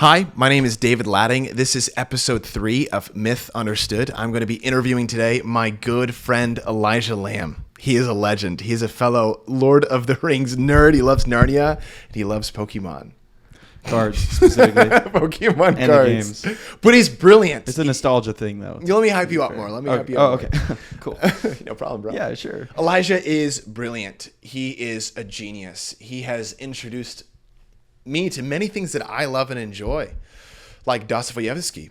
Hi, my name is David Ladding. This is episode 3 of Mythunderstood. I'm going to be interviewing today my good friend Elijah Lamb. He is a legend. He's a fellow Lord of the Rings nerd. He loves Narnia, and he loves Pokemon. Cards, specifically. Pokemon and cards. The games. But he's brilliant. It's a nostalgia thing, though. Let me hype you up more. Okay. Cool. No problem, bro. Yeah, sure. Elijah is brilliant. He is a genius. He has introduced me to many things that I love and enjoy, like Dostoevsky.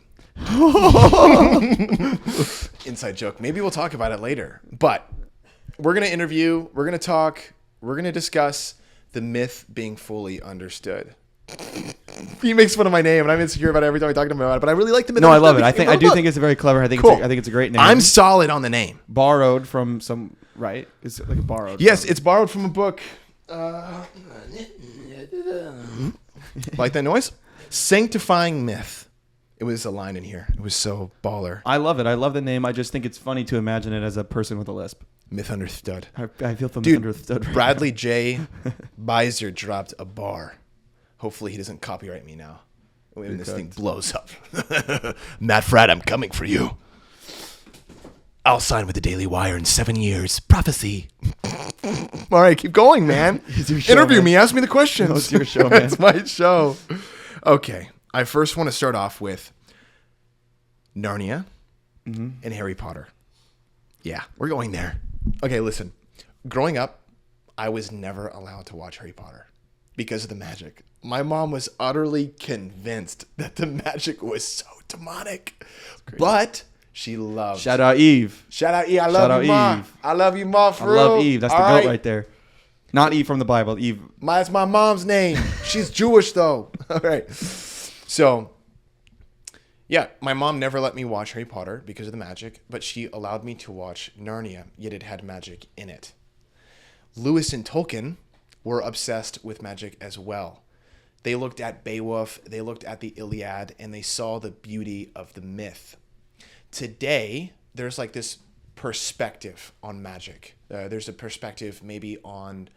Inside joke. Maybe we'll talk about it later. But we're going to interview, we're going to talk, we're going to discuss the myth being fully understood. He makes fun of my name, and I'm insecure about it every time I talk to him about it. But I really like the myth. No, I love it. I do think it's very clever. I think it's a great name. I'm solid on the name. Borrowed from some, right? It's like a borrowed. Yes, it's borrowed from a book. Like that noise? Sanctifying Myth. It was a line in here. It was so baller. I love it. I love the name. I just think it's funny to imagine it as a person with a lisp. Mythunderstood. I feel the Dude, Mythunderstood. Right Bradley J. Beiser dropped a bar. Hopefully he doesn't copyright me now when this thing blows up. Matt Fradd, I'm coming for you. I'll sign with the Daily Wire in 7 years. Prophecy. All right, keep going, man. It's your show, Interview man. me. Ask me the questions. No, it's your show, man. It's my show. Okay. I first want to start off with Narnia and Harry Potter. Yeah, we're going there. Okay, listen. Growing up, I was never allowed to watch Harry Potter because of the magic. My mom was utterly convinced that the magic was so demonic. But she loved. Shout out Eve. Shout out Eve. I love you, Ma. I love you, Ma. I love Eve. That's the goat right there. Not Eve from the Bible. Eve. That's my mom's name. She's Jewish, though. All right. So, yeah, my mom never let me watch Harry Potter because of the magic, but she allowed me to watch Narnia, yet it had magic in it. Lewis and Tolkien were obsessed with magic as well. They looked at Beowulf, they looked at the Iliad, and they saw the beauty of the myth. Today, there's like this perspective on magic. There's a perspective maybe on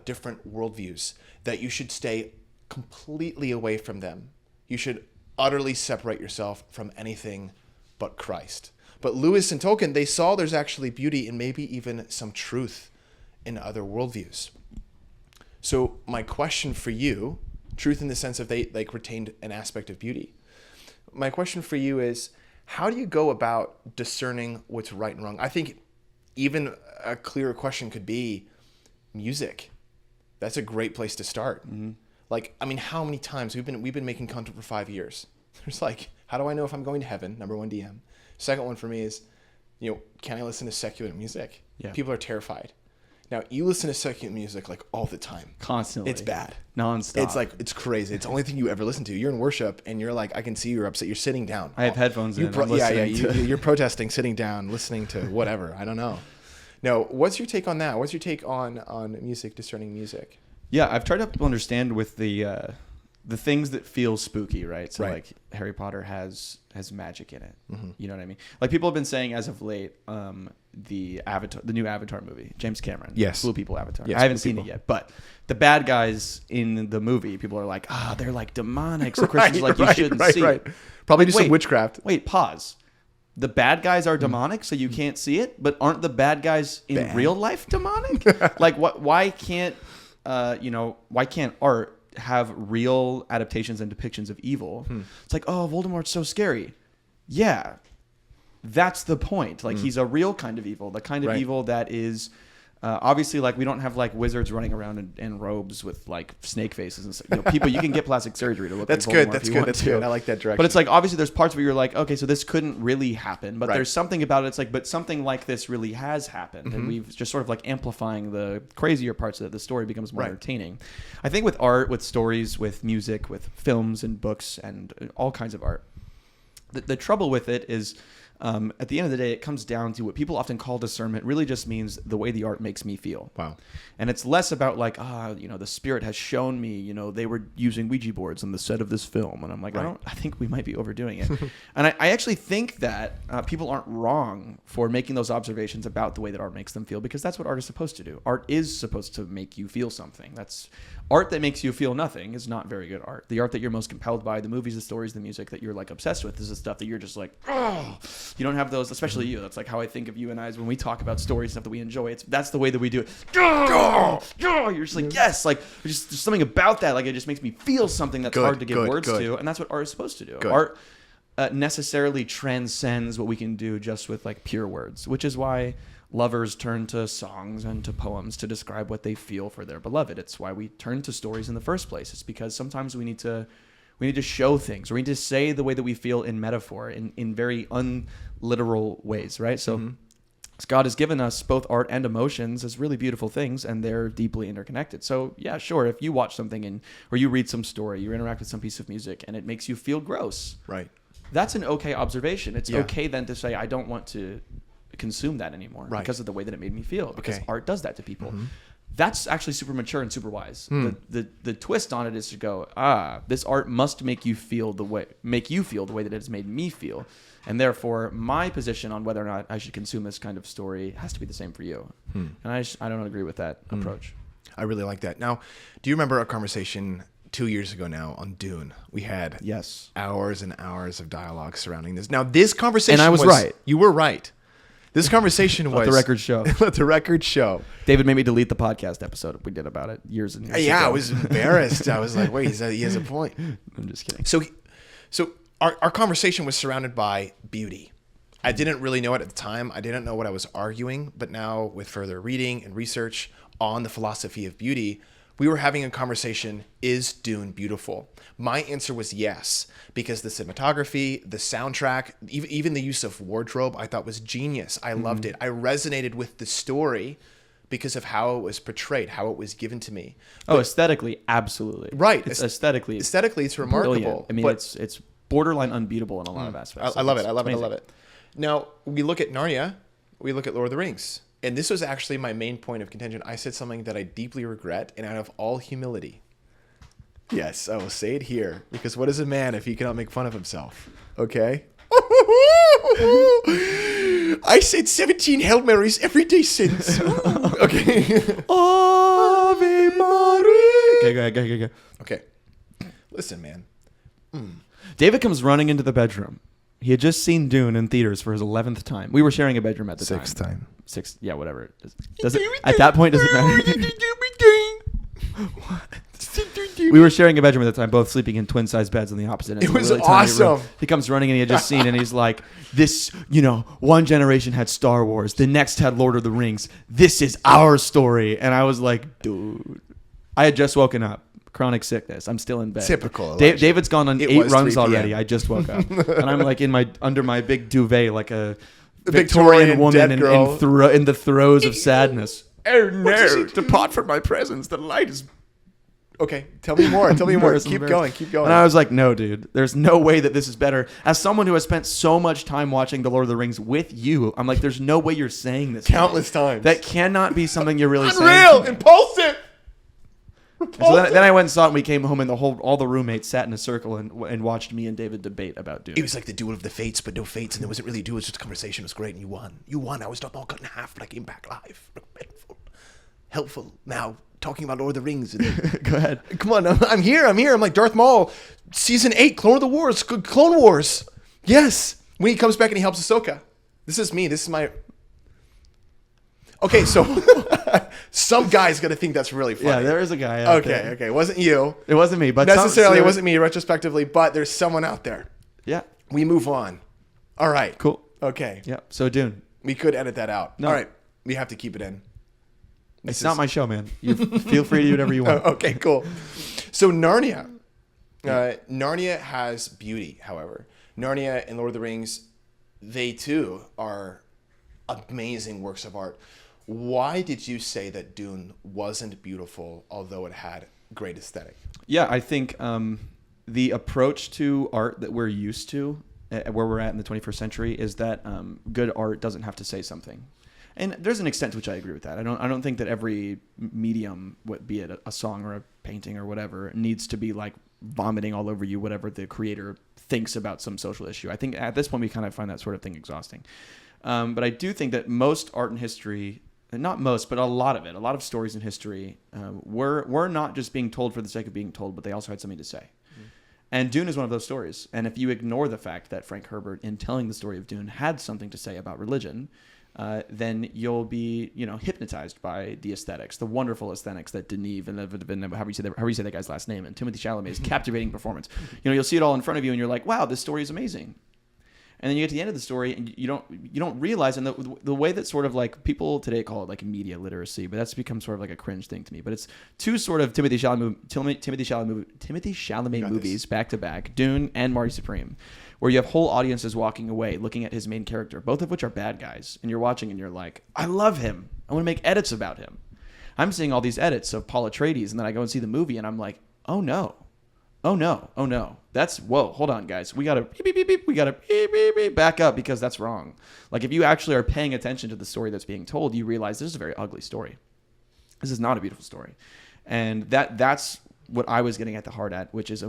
different worldviews that you should stay completely away from them. You should utterly separate yourself from anything but Christ. But Lewis and Tolkien, they saw there's actually beauty and maybe even some truth in other worldviews. So my question for you, truth in the sense of they like retained an aspect of beauty. My question for you is, how do you go about discerning what's right and wrong? I think even a clearer question could be music. That's a great place to start. Mm-hmm. Like, I mean, how many times we've been making content for 5 years. There's like, how do I know if I'm going to heaven? Number one, DM. Second one for me is, can I listen to secular music? Yeah. People are terrified. Now, you listen to secular music like all the time. Constantly. It's bad. Nonstop. It's like, it's crazy. It's the only thing you ever listen to. You're in worship and you're like, I can see you're upset. You're sitting down. I have headphones in. You're protesting, sitting down, listening to whatever. I don't know. No, what's your take on that? What's your take on music, discerning music? Yeah, I've tried to understand with the things that feel spooky, right? So right. Like Harry Potter has magic in it. Mm-hmm. You know what I mean? Like people have been saying as of late, the new Avatar movie, James Cameron, yes, Blue People Avatar. Yes, I haven't seen it yet, but the bad guys in the movie, people are like, they're like demonic. So Christians like you shouldn't see it. Probably do some witchcraft. Wait, pause. The bad guys are demonic, so you can't see it. But aren't the bad guys in real life demonic? Like what? Why can't why can't art have real adaptations and depictions of evil? It's like, Voldemort's so scary. Yeah, that's the point. Like he's a real kind of evil, the kind of evil that is obviously like we don't have like wizards running around in robes with like snake faces and stuff. People, you can get plastic surgery to look like Voldemort. That's good. I like that direction. But it's like obviously there's parts where you're like, okay, so this couldn't really happen, but there's something about it. It's like, but something like this really has happened, and we've just sort of like amplifying the crazier parts so that the story becomes more entertaining. I think with art, with stories, with music, with films and books and all kinds of art, the trouble with it is at the end of the day, it comes down to what people often call discernment really just means the way the art makes me feel. Wow. And it's less about like, the spirit has shown me, they were using Ouija boards on the set of this film. And I'm like, Right. I think we might be overdoing it. And I actually think that people aren't wrong for making those observations about the way that art makes them feel, because that's what art is supposed to do. Art is supposed to make you feel something. That's art that makes you feel nothing is not very good art. The art that you're most compelled by, the movies, the stories, the music that you're like obsessed with, is the stuff that you're just like, oh, you don't have those, especially you. That's like how I think of you and I is when we talk about stories, stuff that we enjoy. That's the way that we do it. You're just like, yes, like there's something about that. Like it just makes me feel something that's hard to give words to. And that's what art is supposed to do. Good. Art necessarily transcends what we can do just with like pure words, which is why lovers turn to songs and to poems to describe what they feel for their beloved. It's why we turn to stories in the first place. It's because sometimes we need to show things, or we need to say the way that we feel in metaphor, in very unliteral ways, right? So God has given us both art and emotions as really beautiful things, and they're deeply interconnected. So yeah, sure, if you watch something or you read some story, you interact with some piece of music, and it makes you feel gross, Right. that's an okay observation. It's okay then to say, I don't want to consume that anymore because of the way that it made me feel, because art does that to people. That's actually super mature and super wise. The twist on it is to go, this art must make you feel the way that it has made me feel, and therefore my position on whether or not I should consume this kind of story has to be the same for you. And I don't agree with that approach. I really like that. Now, do you remember a conversation 2 years ago now on Dune? We had hours and hours of dialogue surrounding this. Now, this conversation, and I was right. You were right. This conversation was... Let the record show. Let the record show. David made me delete the podcast episode we did about it years and years ago. I was embarrassed. I was like, wait, he has a point. I'm just kidding. So our conversation was surrounded by beauty. I didn't really know it at the time. I didn't know what I was arguing. But now with further reading and research on the philosophy of beauty, we were having a conversation, is Dune beautiful? My answer was yes, because the cinematography, the soundtrack, even the use of wardrobe, I thought was genius. I loved it. I resonated with the story because of how it was portrayed, how it was given to me. But, aesthetically, absolutely. Right. It's aesthetically, it's remarkable. Brilliant. I mean, it's borderline unbeatable in a lot of aspects. I love it. I love it. Now, we look at Narnia, we look at Lord of the Rings. And this was actually my main point of contention. I said something that I deeply regret, and out of all humility, yes, I will say it here, because what is a man if he cannot make fun of himself? Okay? I said 17 Hail Marys every day since. Okay. Ave Maria. Okay, go. Okay. Listen, man. David comes running into the bedroom. He had just seen Dune in theaters for his 11th time. We were sharing a bedroom at the time. Sixth, yeah, whatever. Does it, at that point, does it matter? We were sharing a bedroom at the time, both sleeping in twin-size beds on the opposite ends. It was awesome. He comes running and he had just seen, and he's like, this, one generation had Star Wars, the next had Lord of the Rings. This is our story. And I was like, dude. I had just woken up. Chronic sickness. I'm still in bed. Typical. David's gone on 8 runs already. I just woke up. And I'm like under my big duvet like a Victorian woman in the throes of sadness. Oh no! Depart from my presence. The light is... Okay, tell me more. Keep going. And I was like, no, dude. There's no way that this is better. As someone who has spent so much time watching The Lord of the Rings with you, I'm like, there's no way you're saying this. Countless times. That cannot be something you're really saying. Unreal! Impulsive! So then I went and saw it, and we came home, and all the roommates sat in a circle and watched me and David debate about Dune. It was like the duel of the fates, but no fates, and there wasn't really a duel. It was just a conversation. It was great, and you won. You won. I was not all cut in half, but I came back live. Helpful. Now, talking about Lord of the Rings. Go ahead. Come on, I'm here. I'm like Darth Maul. Season 8, Clone Wars. Yes. When he comes back and he helps Ahsoka. This is me. This is my... Okay, so some guy's going to think that's really funny. Yeah, there is a guy out there. Okay. It wasn't you. It wasn't me. But necessarily, it wasn't me retrospectively, but there's someone out there. Yeah. We move on. All right. Cool. Okay. Yeah. So Dune. We could edit that out. No. All right. We have to keep it in. It's not my show, man. You feel free to do whatever you want. Okay, cool. So Narnia. Narnia has beauty, however. Narnia and Lord of the Rings, they too are amazing works of art. Why did you say that Dune wasn't beautiful, although it had great aesthetic? Yeah, I think the approach to art that we're used to where we're at in the 21st century is that good art doesn't have to say something. And there's an extent to which I agree with that. I don't think that every medium, be it a song or a painting or whatever, needs to be like vomiting all over you whatever the creator thinks about some social issue. I think at this point we kind of find that sort of thing exhausting. But I do think that most art in history, not most, but a lot of stories in history were not just being told for the sake of being told, but they also had something to say. And Dune is one of those stories. And if you ignore the fact that Frank Herbert, in telling the story of Dune, had something to say about religion, then you'll be, hypnotized by the aesthetics, the wonderful aesthetics that Denis Villeneuve, however you say that guy's last name, and Timothée Chalamet's captivating performance. You'll see it all in front of you, and you're like, wow, this story is amazing. And then you get to the end of the story, and you don't realize, and the way that sort of like people today call it like media literacy, but that's become sort of like a cringe thing to me. But it's two sort of Timothée Chalamet movies back to back, Dune and Marty Supreme, where you have whole audiences walking away looking at his main character, both of which are bad guys, and you're watching and you're like, I love him. I want to make edits about him. I'm seeing all these edits of Paul Atreides, and then I go and see the movie, and I'm like, oh no. Oh no. Whoa, hold on, guys. We gotta back up because that's wrong. Like if you actually are paying attention to the story that's being told, you realize this is a very ugly story. This is not a beautiful story. And that's what I was getting at the heart at, which is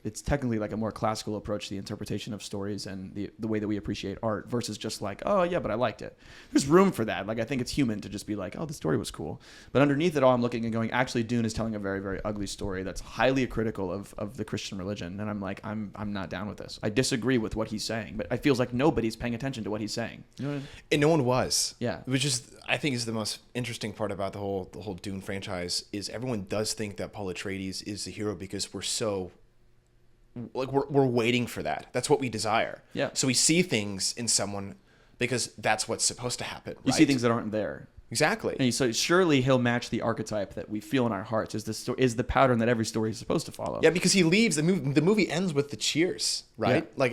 it's technically like a more classical approach to the interpretation of stories and the way that we appreciate art versus just like, oh yeah, but I liked it. There's room for that. Like I think it's human to just be like, oh, the story was cool. But underneath it all, I'm looking and going, actually Dune is telling a very, very ugly story that's highly critical of the Christian religion. And I'm like, I'm not down with this. I disagree with what he's saying, but it feels like nobody's paying attention to what he's saying. You know what I mean? And no one was. Yeah. Which is, I think, is the most interesting part about the whole Dune franchise is everyone does think that Paul Atreides is the hero because we're so like we're waiting for that. That's what we desire. Yeah. So we see things in someone because that's what's supposed to happen. You see things that aren't there. Exactly. And so surely he'll match the archetype that we feel in our hearts. Is the pattern that every story is supposed to follow? Yeah, because he leaves the movie ends with the cheers, right? Yeah. Like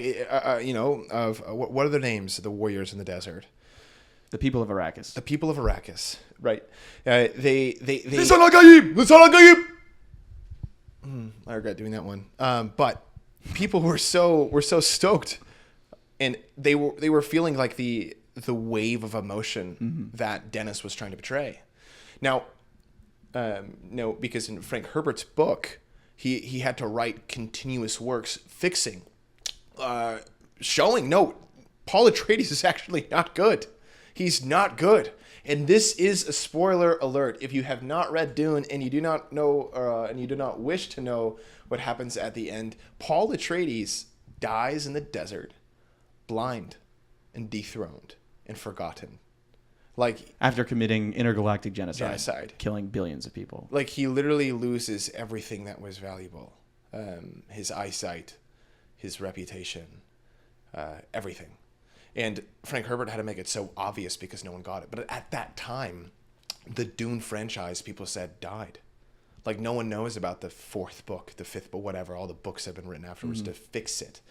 what are their names? The warriors in the desert. The people of Arrakis. The people of Arrakis, right? They I regret doing that one. But people were so stoked, and they were feeling like the wave of emotion that Dennis was trying to portray. Now, no, because in Frank Herbert's book, he had to write continuous works fixing, showing Paul Atreides is actually not good. He's not good. And this is a spoiler alert. If you have not read Dune and you do not know, and you do not wish to know what happens at the end, Paul Atreides dies in the desert, blind and dethroned and forgotten. Like after committing intergalactic genocide, killing billions of people. Like he literally loses everything that was valuable. His eyesight, his reputation, everything. And Frank Herbert had to make it so obvious because no one got it. But at that time, the Dune franchise, people said, died. Like, no one knows about the fourth book, the fifth book, whatever. All the books have been written afterwards to fix it.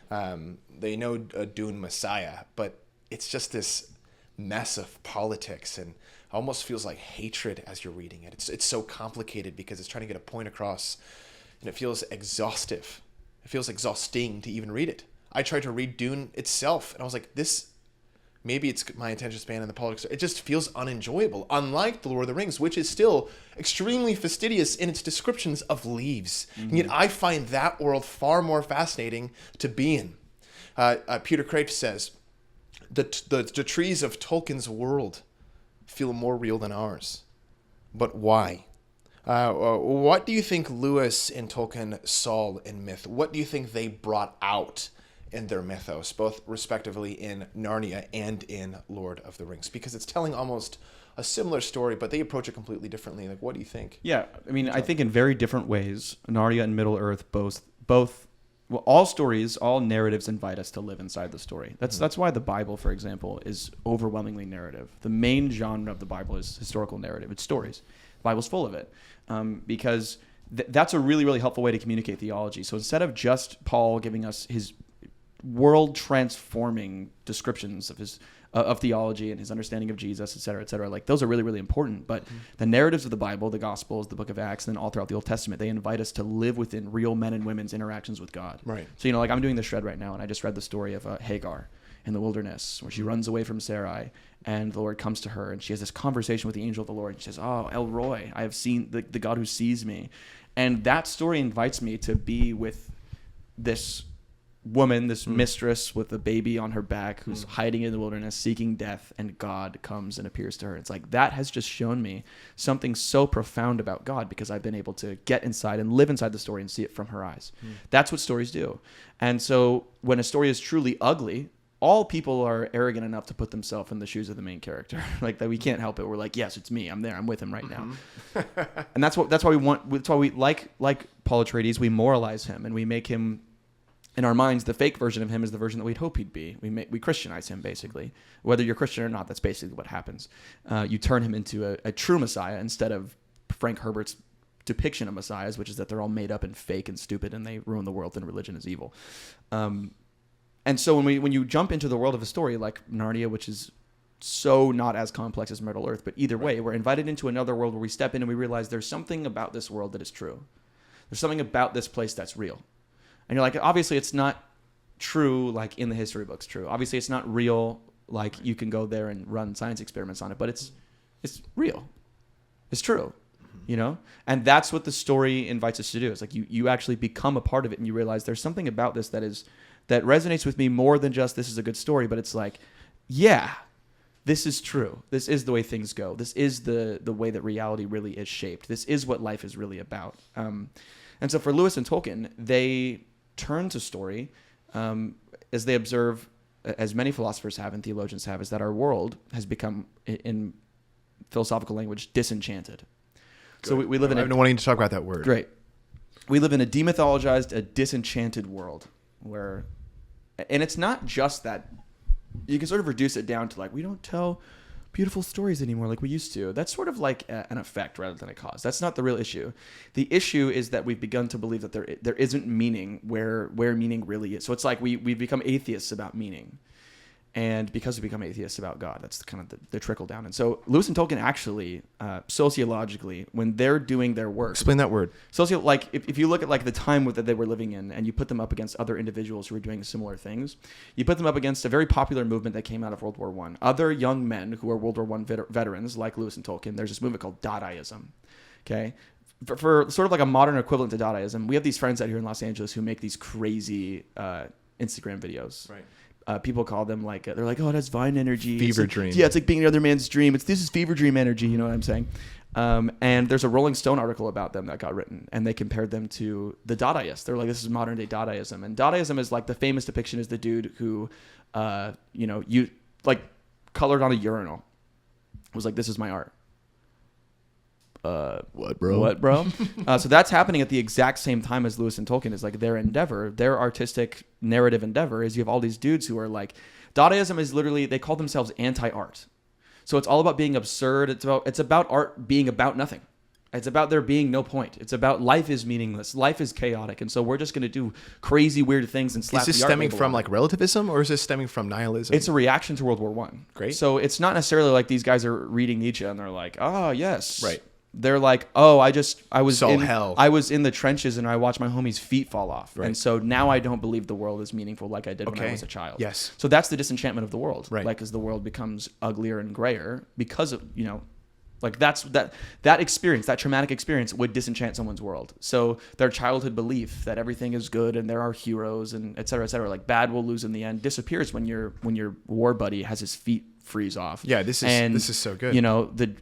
They know a Dune Messiah, but it's just this mess of politics and almost feels like hatred as you're reading it. It's so complicated because it's trying to get a point across, and it feels exhaustive. It feels exhausting to even read it. I tried to read Dune itself, and I was like, maybe it's my attention span and the politics. It just feels unenjoyable, unlike The Lord of the Rings, which is still extremely fastidious in its descriptions of leaves. And yet I find that world far more fascinating to be in. Peter Craft says, the trees of Tolkien's world feel more real than ours. But why? What do you think Lewis and Tolkien saw in myth? What do you think they brought out in their mythos, both respectively in Narnia and in Lord of the Rings? Because it's telling almost a similar story, but they approach it completely differently. Like, what do you think? Yeah, I mean, I think in very different ways, Narnia and Middle-earth both well, all stories, all narratives invite us to live inside the story. That's why the Bible, for example, is overwhelmingly narrative. The main genre of the Bible is historical narrative. It's stories. The Bible's full of it because that's a really, really helpful way to communicate theology. So instead of just Paul giving us his world-transforming descriptions of theology and his understanding of Jesus, et cetera, like those are really, really important. But the narratives of the Bible, the Gospels, the book of Acts, and then all throughout the Old Testament, they invite us to live within real men and women's interactions with God. Right. So, like I'm doing this shred right now, and I just read the story of Hagar in the wilderness where she runs away from Sarai, and the Lord comes to her, and she has this conversation with the angel of the Lord. And she says, "Oh, El Roy, I have seen the God who sees me." And that story invites me to be with this woman, this mistress with a baby on her back who's hiding in the wilderness, seeking death, and God comes and appears to her. It's like that has just shown me something so profound about God because I've been able to get inside and live inside the story and see it from her eyes. That's what stories do. And so when a story is truly ugly, all people are arrogant enough to put themselves in the shoes of the main character. Like that we can't help it. We're like, yes, it's me. I'm there. I'm with him right now. And that's why we like Paul Atreides, we moralize him and we make him, in our minds, the fake version of him is the version that we'd hope he'd be. We Christianize him, basically. Whether you're Christian or not, that's basically what happens. You turn him into a true Messiah instead of Frank Herbert's depiction of Messiahs, which is that they're all made up and fake and stupid and they ruin the world and religion is evil. And so when you jump into the world of a story like Narnia, which is so not as complex as Middle-earth, but either way, we're invited into another world where we step in and we realize there's something about this world that is true. There's something about this place that's real. And you're like, obviously it's not true like in the history books true. Obviously it's not real like you can go there and run science experiments on it, but it's real. It's true. And that's what the story invites us to do. It's like you actually become a part of it and you realize there's something about this that resonates with me more than just this is a good story, but it's like, yeah, this is true. This is the way things go. This is the way that reality really is shaped. This is what life is really about. And so for Lewis and Tolkien, they turn to story as they observe, as many philosophers have and theologians have, is that our world has become, in philosophical language, disenchanted. Good. So we live in I've been wanting to talk about that word. Great. We live in a demythologized, a disenchanted world where... And it's not just that. You can sort of reduce it down to like, we don't tell beautiful stories anymore like we used to. That's sort of like an effect rather than a cause. That's not the real issue. The issue is that we've begun to believe that there isn't meaning where meaning really is. So it's like we've become atheists about meaning. And because we become atheists about God, that's kind of the trickle down. And so Lewis and Tolkien actually, sociologically, when they're doing their work... Explain that word. Like if you look at like the time that they were living in and you put them up against other individuals who were doing similar things, you put them up against a very popular movement that came out of World War I. Other young men who are World War I veterans, like Lewis and Tolkien, there's this movement called Dadaism. Okay? For sort of like a modern equivalent to Dadaism, we have these friends out here in Los Angeles who make these crazy Instagram videos. Right. People call them like, they're like, oh, that's Vine energy. Fever dream. Yeah, it's like being another man's dream. This is fever dream energy, you know what I'm saying? And there's a Rolling Stone article about them that got written, and they compared them to the Dadaists. They're like, this is modern day Dadaism. And Dadaism is like the famous depiction is the dude who, you like colored on a urinal. Was like, this is my art. What, bro? So that's happening at the exact same time as Lewis and Tolkien is like their endeavor, their artistic narrative endeavor is you have all these dudes who are like, Dadaism is literally, they call themselves anti-art. So it's all about being absurd. It's about art being about nothing. It's about there being no point. It's about life is meaningless. Life is chaotic. And so we're just going to do crazy, weird things and slap the art label on it. Is this stemming from like relativism or is this stemming from nihilism? It's a reaction to World War I. Great. So it's not necessarily like these guys are reading Nietzsche and they're like, oh, yes. Right. They're like, oh, I was hell. I was in the trenches and I watched my homie's feet fall off. Right. And so now I don't believe the world is meaningful like I did when I was a child. Yes. So that's the disenchantment of the world. Right. Like as the world becomes uglier and grayer because of, like that experience, that traumatic experience would disenchant someone's world. So their childhood belief that everything is good and there are heroes and et cetera, like bad will lose in the end disappears when your war buddy has his feet freeze off. Yeah, this is so good. The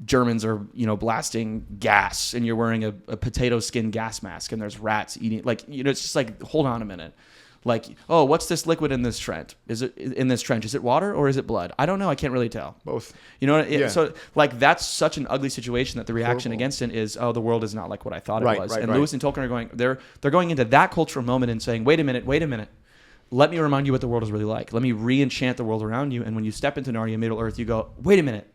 Germans are, blasting gas and you're wearing a potato skin gas mask and there's rats eating, it's just like, hold on a minute. Like, oh, what's this liquid in this trench? Is it water or is it blood? I don't know. I can't really tell. Both. Yeah. So like, that's such an ugly situation that the reaction Horrible. against it is, oh, the world is not like what I thought it was. Right, and right. Lewis and Tolkien are going, they're going into that cultural moment and saying, wait a minute. Let me remind you what the world is really like. Let me re-enchant the world around you. And when you step into Narnia, Middle-earth, you go, wait a minute.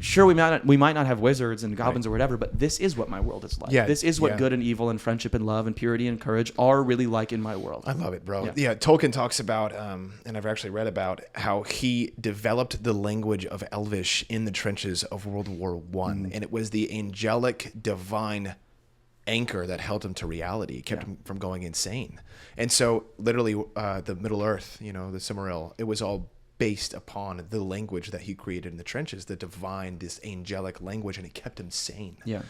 sure, we might not have wizards and goblins or whatever, but this is what my world is like. Yeah, This is what yeah. good and evil and friendship and love and purity and courage are really like in my world. I love it, bro. Yeah. Yeah, Tolkien talks about, and I've actually read about how he developed the language of Elvish in the trenches of World War One, and it was the angelic, divine anchor that held him to reality, kept him from going insane. And so, literally, the Middle-earth, the Silmaril, it was all based upon the language that he created in the trenches, the divine, this angelic language, and it kept him sane. Yeah.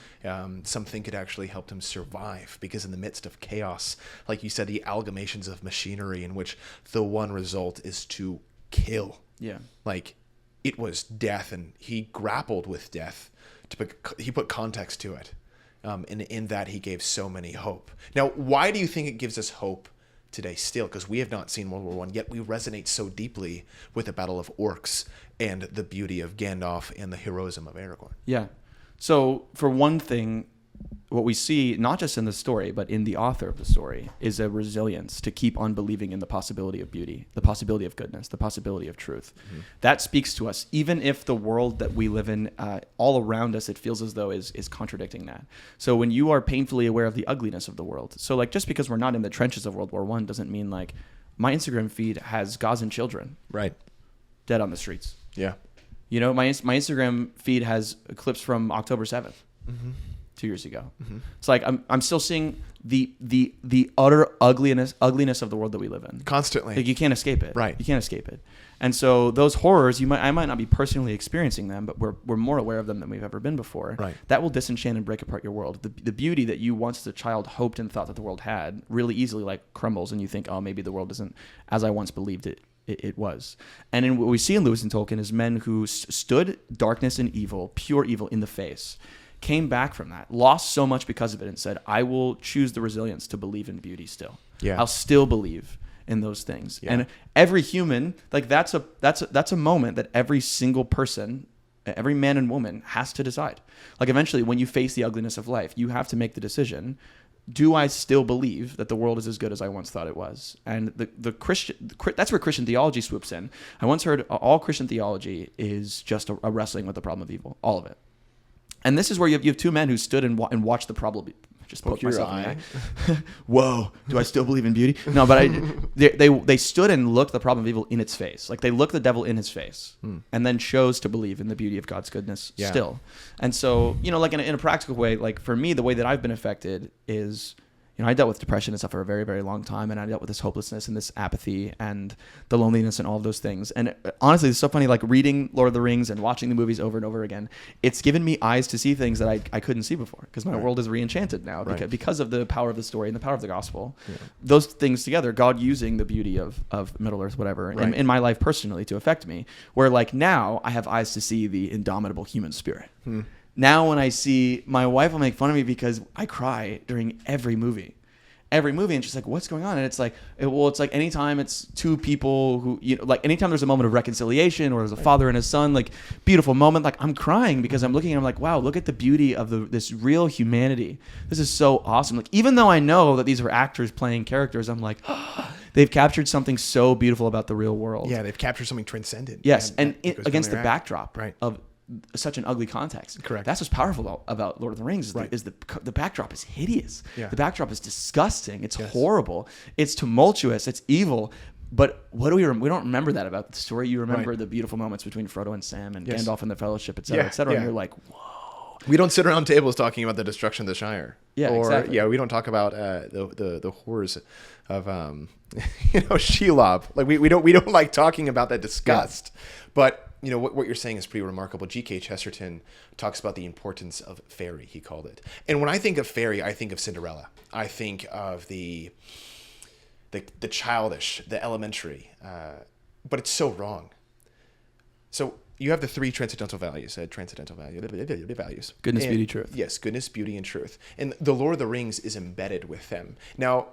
Some think it actually helped him survive, because in the midst of chaos, like you said, the amalgamations of machinery in which the one result is to kill. Yeah. Like, it was death, and he grappled with death. He put context to it. And in that, he gave so many hope. Now, why do you think it gives us hope today still? Because we have not seen World War One, yet we resonate so deeply with the Battle of Orcs and the beauty of Gandalf and the heroism of Aragorn. Yeah. So for one thing, what we see, not just in the story, but in the author of the story, is a resilience to keep on believing in the possibility of beauty, the possibility of goodness, the possibility of truth. Mm-hmm. That speaks to us, even if the world that we live in, all around us, it feels as though is contradicting that. So when you are painfully aware of the ugliness of the world, so like just because we're not in the trenches of World War One doesn't mean like my Instagram feed has Gazan children dead on the streets. Yeah. My Instagram feed has clips from October 7th. Mm-hmm. 2 years ago. Mm-hmm. It's like I'm still seeing the utter ugliness of the world that we live in constantly. Like you can't escape it. Right. You can't escape it. And so those horrors, I might not be personally experiencing them, but we're more aware of them than we've ever been before. Right. That will disenchant and break apart your world. The beauty that you once as a child hoped and thought that the world had really easily like crumbles, and you think, oh, maybe the world isn't as I once believed it was. And in what we see in Lewis and Tolkien is men who stood darkness and evil, pure evil, in the face, came back from that, lost so much because of it, and said, I will choose the resilience to believe in beauty still. Yeah. I'll still believe in those things. Yeah. And every human, like that's a moment that every single person, every man and woman has to decide. Like eventually when you face the ugliness of life, you have to make the decision, do I still believe that the world is as good as I once thought it was? And that's where Christian theology swoops in. I once heard all Christian theology is just a wrestling with the problem of evil, all of it. And this is where you have two men who stood and watched the problem. Just poke myself in the eye. Whoa, do I still believe in beauty? No, but they stood and looked the problem of evil in its face. Like they looked the devil in his face and then chose to believe in the beauty of God's goodness still. And so, like in a practical way, like for me, the way that I've been affected is, I dealt with depression and stuff for a very, very long time. And I dealt with this hopelessness and this apathy and the loneliness and all of those things. And honestly, it's so funny, like reading Lord of the Rings and watching the movies over and over again. It's given me eyes to see things that I couldn't see before because my world is re-enchanted now because of the power of the story and the power of the gospel. Yeah. Those things together, God using the beauty of Middle-earth, whatever, in my life personally to affect me, where like now I have eyes to see the indomitable human spirit. Now when I see, my wife will make fun of me because I cry during every movie, and she's like, what's going on? And it's like, it's like anytime it's two people who, like anytime there's a moment of reconciliation or there's a father and a son, like beautiful moment, like I'm crying because I'm looking and I'm like, wow, look at the beauty of this real humanity. This is so awesome. Like, even though I know that these are actors playing characters, I'm like, they've captured something so beautiful about the real world. Yeah. They've captured something transcendent. Yes. And against the backdrop of such an ugly context. Correct. That's what's powerful about Lord of the Rings is the backdrop is hideous. Yeah. The backdrop is disgusting. It's horrible. It's tumultuous. It's evil. But what do we don't remember that about the story. You remember the beautiful moments between Frodo and Sam and Gandalf and the Fellowship, et cetera, et cetera. And you're like, whoa. We don't sit around tables talking about the destruction of the Shire. Yeah, exactly. We don't talk about the horrors of Shelob. Like we don't like talking about that disgust. Yeah. But what you're saying is pretty remarkable. G.K. Chesterton talks about the importance of fairy, he called it. And when I think of fairy, I think of Cinderella. I think of the childish, the elementary. But it's so wrong. So you have the three transcendental values. Values. Goodness, beauty, truth. Yes, goodness, beauty, and truth. And the Lord of the Rings is embedded with them. Now,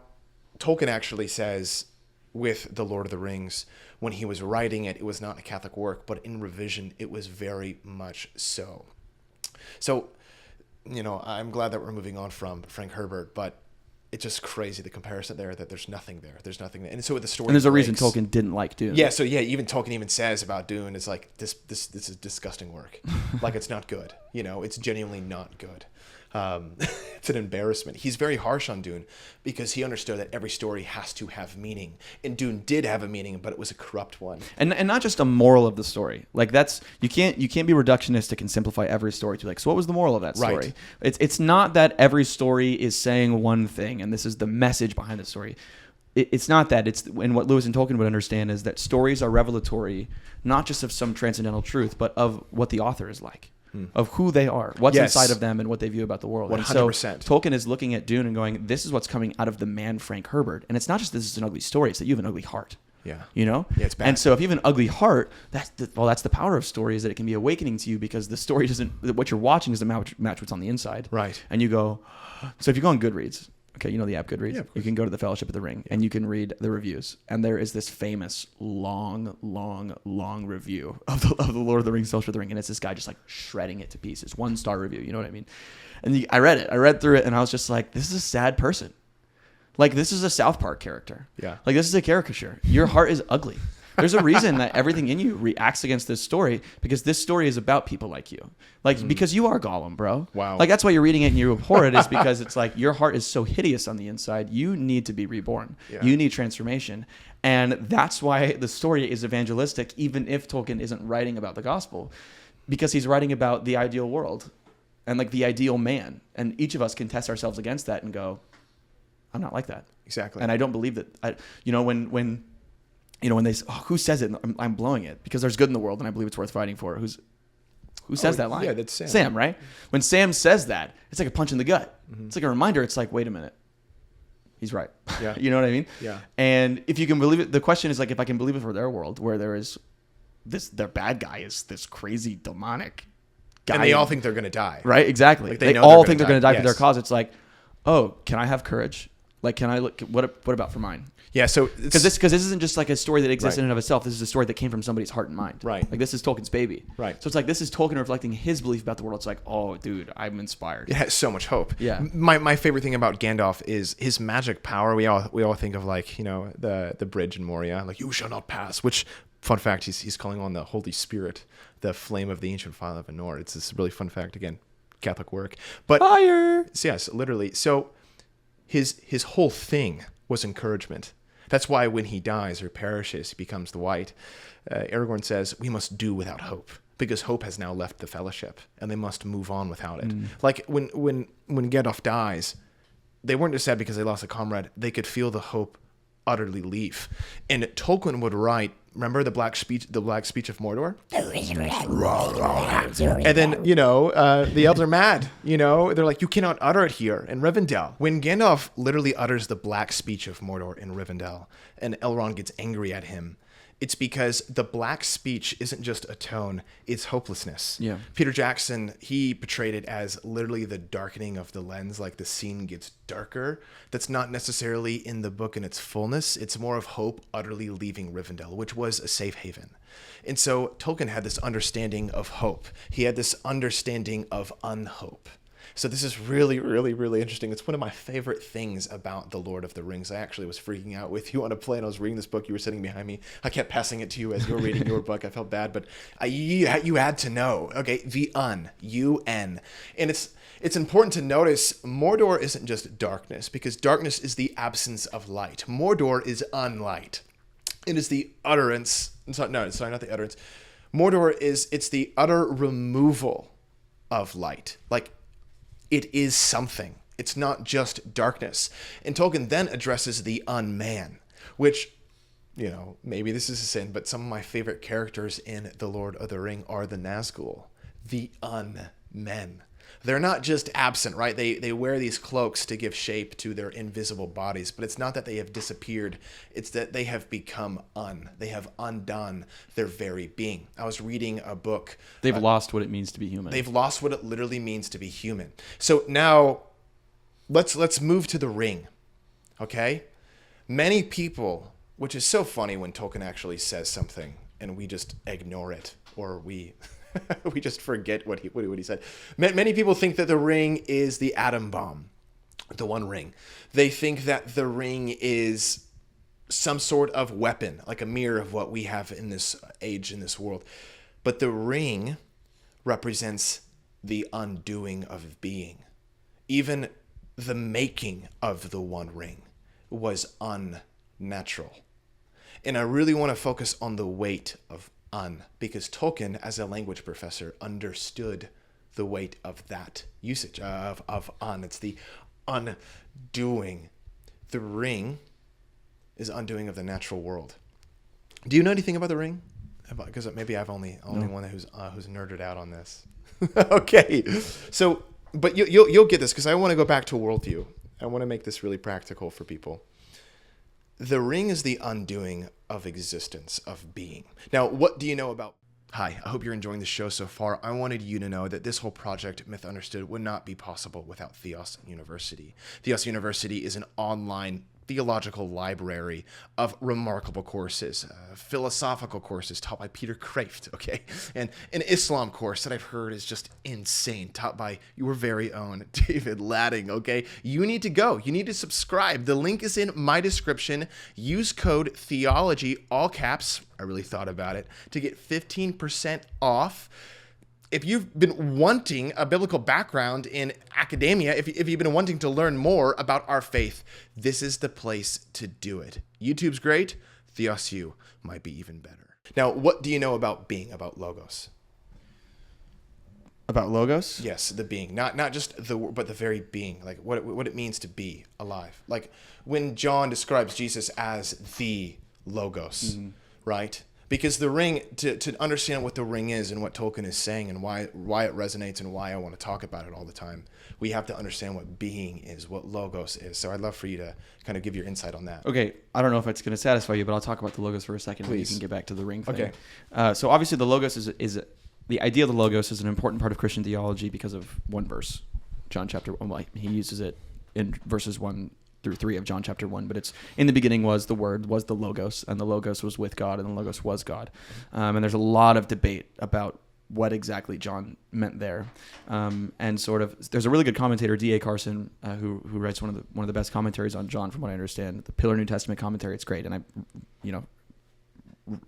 Tolkien actually says with the Lord of the Rings, when he was writing it, it was not a Catholic work, but in revision, it was very much so. So, I'm glad that we're moving on from Frank Herbert, but it's just crazy, the comparison there, that there's nothing there. There's nothing there. And so the story And there's a reason breaks. Tolkien didn't like Dune. Yeah, so yeah, even Tolkien even says about Dune, it's like, this is disgusting work. Like, it's not good. You know, it's genuinely not good. It's an embarrassment. He's very harsh on Dune because he understood that every story has to have meaning. And Dune did have a meaning, but it was a corrupt one. And not just a moral of the story. Like, that's you can't be reductionistic and simplify every story to like, so what was the moral of that story? Right. It's not that every story is saying one thing and this is the message behind the story. It's not that. It's, and what Lewis and Tolkien would understand is that stories are revelatory, not just of some transcendental truth, but of what the author is like. Of who they are, what's Yes. inside of them, and what they view about the world. 100%. And so Tolkien is looking at Dune and going, this is what's coming out of the man Frank Herbert. And it's not just this is an ugly story, it's that you have an ugly heart. Yeah. You know? Yeah, it's bad. And so if you have an ugly heart, that's the power of story, is that it can be awakening to you because the story doesn't, what you're watching doesn't match what's on the inside. Right. And you go, so if you go on Goodreads, okay, you know the app Goodreads? Yeah, of course. You can go to the Fellowship of the Ring and you can read the reviews. And there is this famous long review of the Lord of the Rings, Fellowship of the Ring. And it's this guy just like shredding it to pieces. 1-star review, you know what I mean? And I read it. I read through it and I was just like, this is a sad person. Like, this is a South Park character. Yeah. Like, this is a caricature. Your heart is ugly. There's a reason that everything in you reacts against this story, because this story is about people like you. Like, because you are Gollum, bro. Wow. Like, that's why you're reading it and you abhor it, is because it's like your heart is so hideous on the inside. You need to be reborn. Yeah. You need transformation. And that's why the story is evangelistic, even if Tolkien isn't writing about the gospel, because he's writing about the ideal world and like the ideal man. And each of us can test ourselves against that and go, I'm not like that. Exactly. And I don't believe that. When they say, who says it? I'm blowing it because there's good in the world and I believe it's worth fighting for. Who says that line? Yeah, that's Sam. Sam, right? When Sam says that, it's like a punch in the gut. It's like a reminder. It's like, wait a minute. He's right. Yeah. You know what I mean? Yeah. And if you can believe it, the question is like, if I can believe it for their world where there is their bad guy is this crazy demonic guy. And they all think they're going to die. Right? Exactly. Like, they know all they're think they're going to die for Yes. their cause. It's like, oh, can I have courage? Like, can I look? What about for mine? Yeah, so Because this isn't just like a story that exists Right. in and of itself. This is a story that came from somebody's heart and mind. Right. Like, this is Tolkien's baby. Right. So it's like, this is Tolkien reflecting his belief about the world. It's like, oh, dude, I'm inspired. it has so much hope. Yeah. My favorite thing about Gandalf is his magic power. We all think of, like, you know, the bridge in Moria, like, you shall not pass, which, fun fact, he's calling on the Holy Spirit, the flame of the ancient fire of Anor. It's this really fun fact, again, Catholic work. But Fire! yes, literally. So his whole thing was encouragement. That's why when he dies or perishes, he becomes the White. Aragorn says, we must do without hope, because hope has now left the Fellowship, and they must move on without it. Like, when Gandalf dies, they weren't just sad because they lost a comrade. They could feel the hope utterly leave. And Tolkien would write, remember the Black Speech of Mordor? And then, you know, the elves are mad. You know, they're like, you cannot utter it here in Rivendell. When Gandalf literally utters the Black Speech of Mordor in Rivendell, and Elrond gets angry at him, it's because the black speech isn't just a tone, it's hopelessness. Yeah. Peter Jackson, he portrayed it as literally the darkening of the lens, like the scene gets darker. That's not necessarily in the book in its fullness. It's more of hope utterly leaving Rivendell, which was a safe haven. And so Tolkien had this understanding of hope. He had this understanding of unhope. So this is really, really, really interesting. It's one of my favorite things about The Lord of the Rings. I actually was freaking out with you on a plane. I was reading this book. You were sitting behind me. I kept passing it to you as you were reading your book. I felt bad, but you had to know. Okay, the UN. And it's important to notice Mordor isn't just darkness, because darkness is the absence of light. Mordor is unlight. It is the utterance. Not the utterance. Mordor it's the utter removal of light. Like, it is something. It's not just darkness. And Tolkien then addresses the unman, which, you know, maybe this is a sin, but some of my favorite characters in The Lord of the Ring are the Nazgul, the unmen. They're not just absent, right? They wear these cloaks to give shape to their invisible bodies, but it's not that they have disappeared. It's that they have become They have undone their very being. I was reading a book. They've lost what it means to be human. They've lost what it literally means to be human. So now let's move to the ring, okay? Many people, which is so funny when Tolkien actually says something and we just ignore it, or we just forget what he said. Many people think that the ring is the atom bomb. The One Ring. They think that the ring is some sort of weapon, like a mirror of what we have in this age, in this world. But the ring represents the undoing of being. Even the making of the One Ring was unnatural. And I really want to focus on the weight of because Tolkien, as a language professor, understood the weight of that usage of It's the undoing. The ring is undoing of the natural world. Do you know anything about the ring? Because maybe I've only one who's nerded out on this. Okay, so but you'll get this because I want to go back to worldview. I want to make this really practical for people. The ring is the undoing of existence, of being. Now, what do you know about... Hi, I hope you're enjoying the show so far. I wanted you to know that this whole project, Mythunderstood, would not be possible without Theos University. Theos University is an online theological library of remarkable courses, philosophical courses taught by Peter Kraft, okay? And an Islam course that I've heard is just insane, taught by your very own David Ladding, okay? You need to go. You need to subscribe. The link is in my description. Use code theology, all caps, I really thought about it, to get 15% off. If you've been wanting a biblical background in academia, if you've been wanting to learn more about our faith, this is the place to do it. YouTube's great. Theos U might be even better. Now, what do you know about being, about logos? About logos? Yes, the being. Not just the word, but the very being. Like what it means to be alive. Like when John describes Jesus as the logos, right? Because the ring, to understand what the ring is and what Tolkien is saying and why it resonates and why I want to talk about it all the time, we have to understand what being is, what logos is. So I'd love for you to kind of give your insight on that. Okay, I don't know if it's going to satisfy you, but I'll talk about the logos for a second. Please. You can get back to the ring thing. Okay. So obviously the logos is the idea of the logos is an important part of Christian theology because of one verse, John chapter 1. Well, he uses it in verses 1 through 3 of John chapter 1, but it's in the beginning was the Word, was the Logos, and the Logos was with God, and the Logos was God. And there's a lot of debate about what exactly John meant there. And sort of, there's a really good commentator, D.A. Carson, who writes one of the best commentaries on John, from what I understand, the Pillar New Testament commentary. It's great, and I,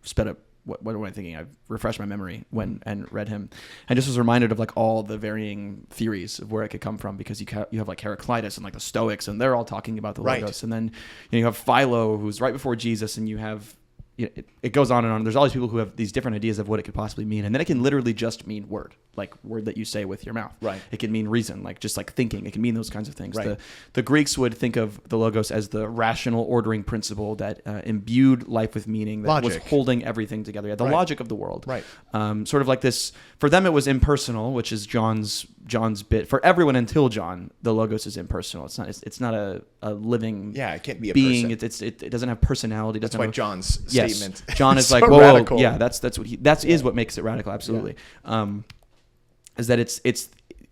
sped up. What am I thinking? I've refreshed my memory and read him, and just was reminded of like all the varying theories of where it could come from, because you have like Heraclitus and like the Stoics, and they're all talking about the Logos, and then you have Philo, who's right before Jesus, and you have it goes on and on. There's all these people who have these different ideas of what it could possibly mean, and then it can literally just mean word, like word that you say with your mouth. Right. It can mean reason, like just like thinking. It can mean those kinds of things. Right. The Greeks would think of the Logos as the rational ordering principle that imbued life with meaning, that logic. was holding everything together. The logic of the world. Right. Sort of like this. For them, it was impersonal, which is John's bit. For everyone until John, the Logos is impersonal. It's not a living. Yeah, it can't be a being. person. It doesn't have personality. That's why John's yes, statement. John is so like, whoa, radical. yeah, that's what makes it radical. Absolutely. Yeah. Is that it's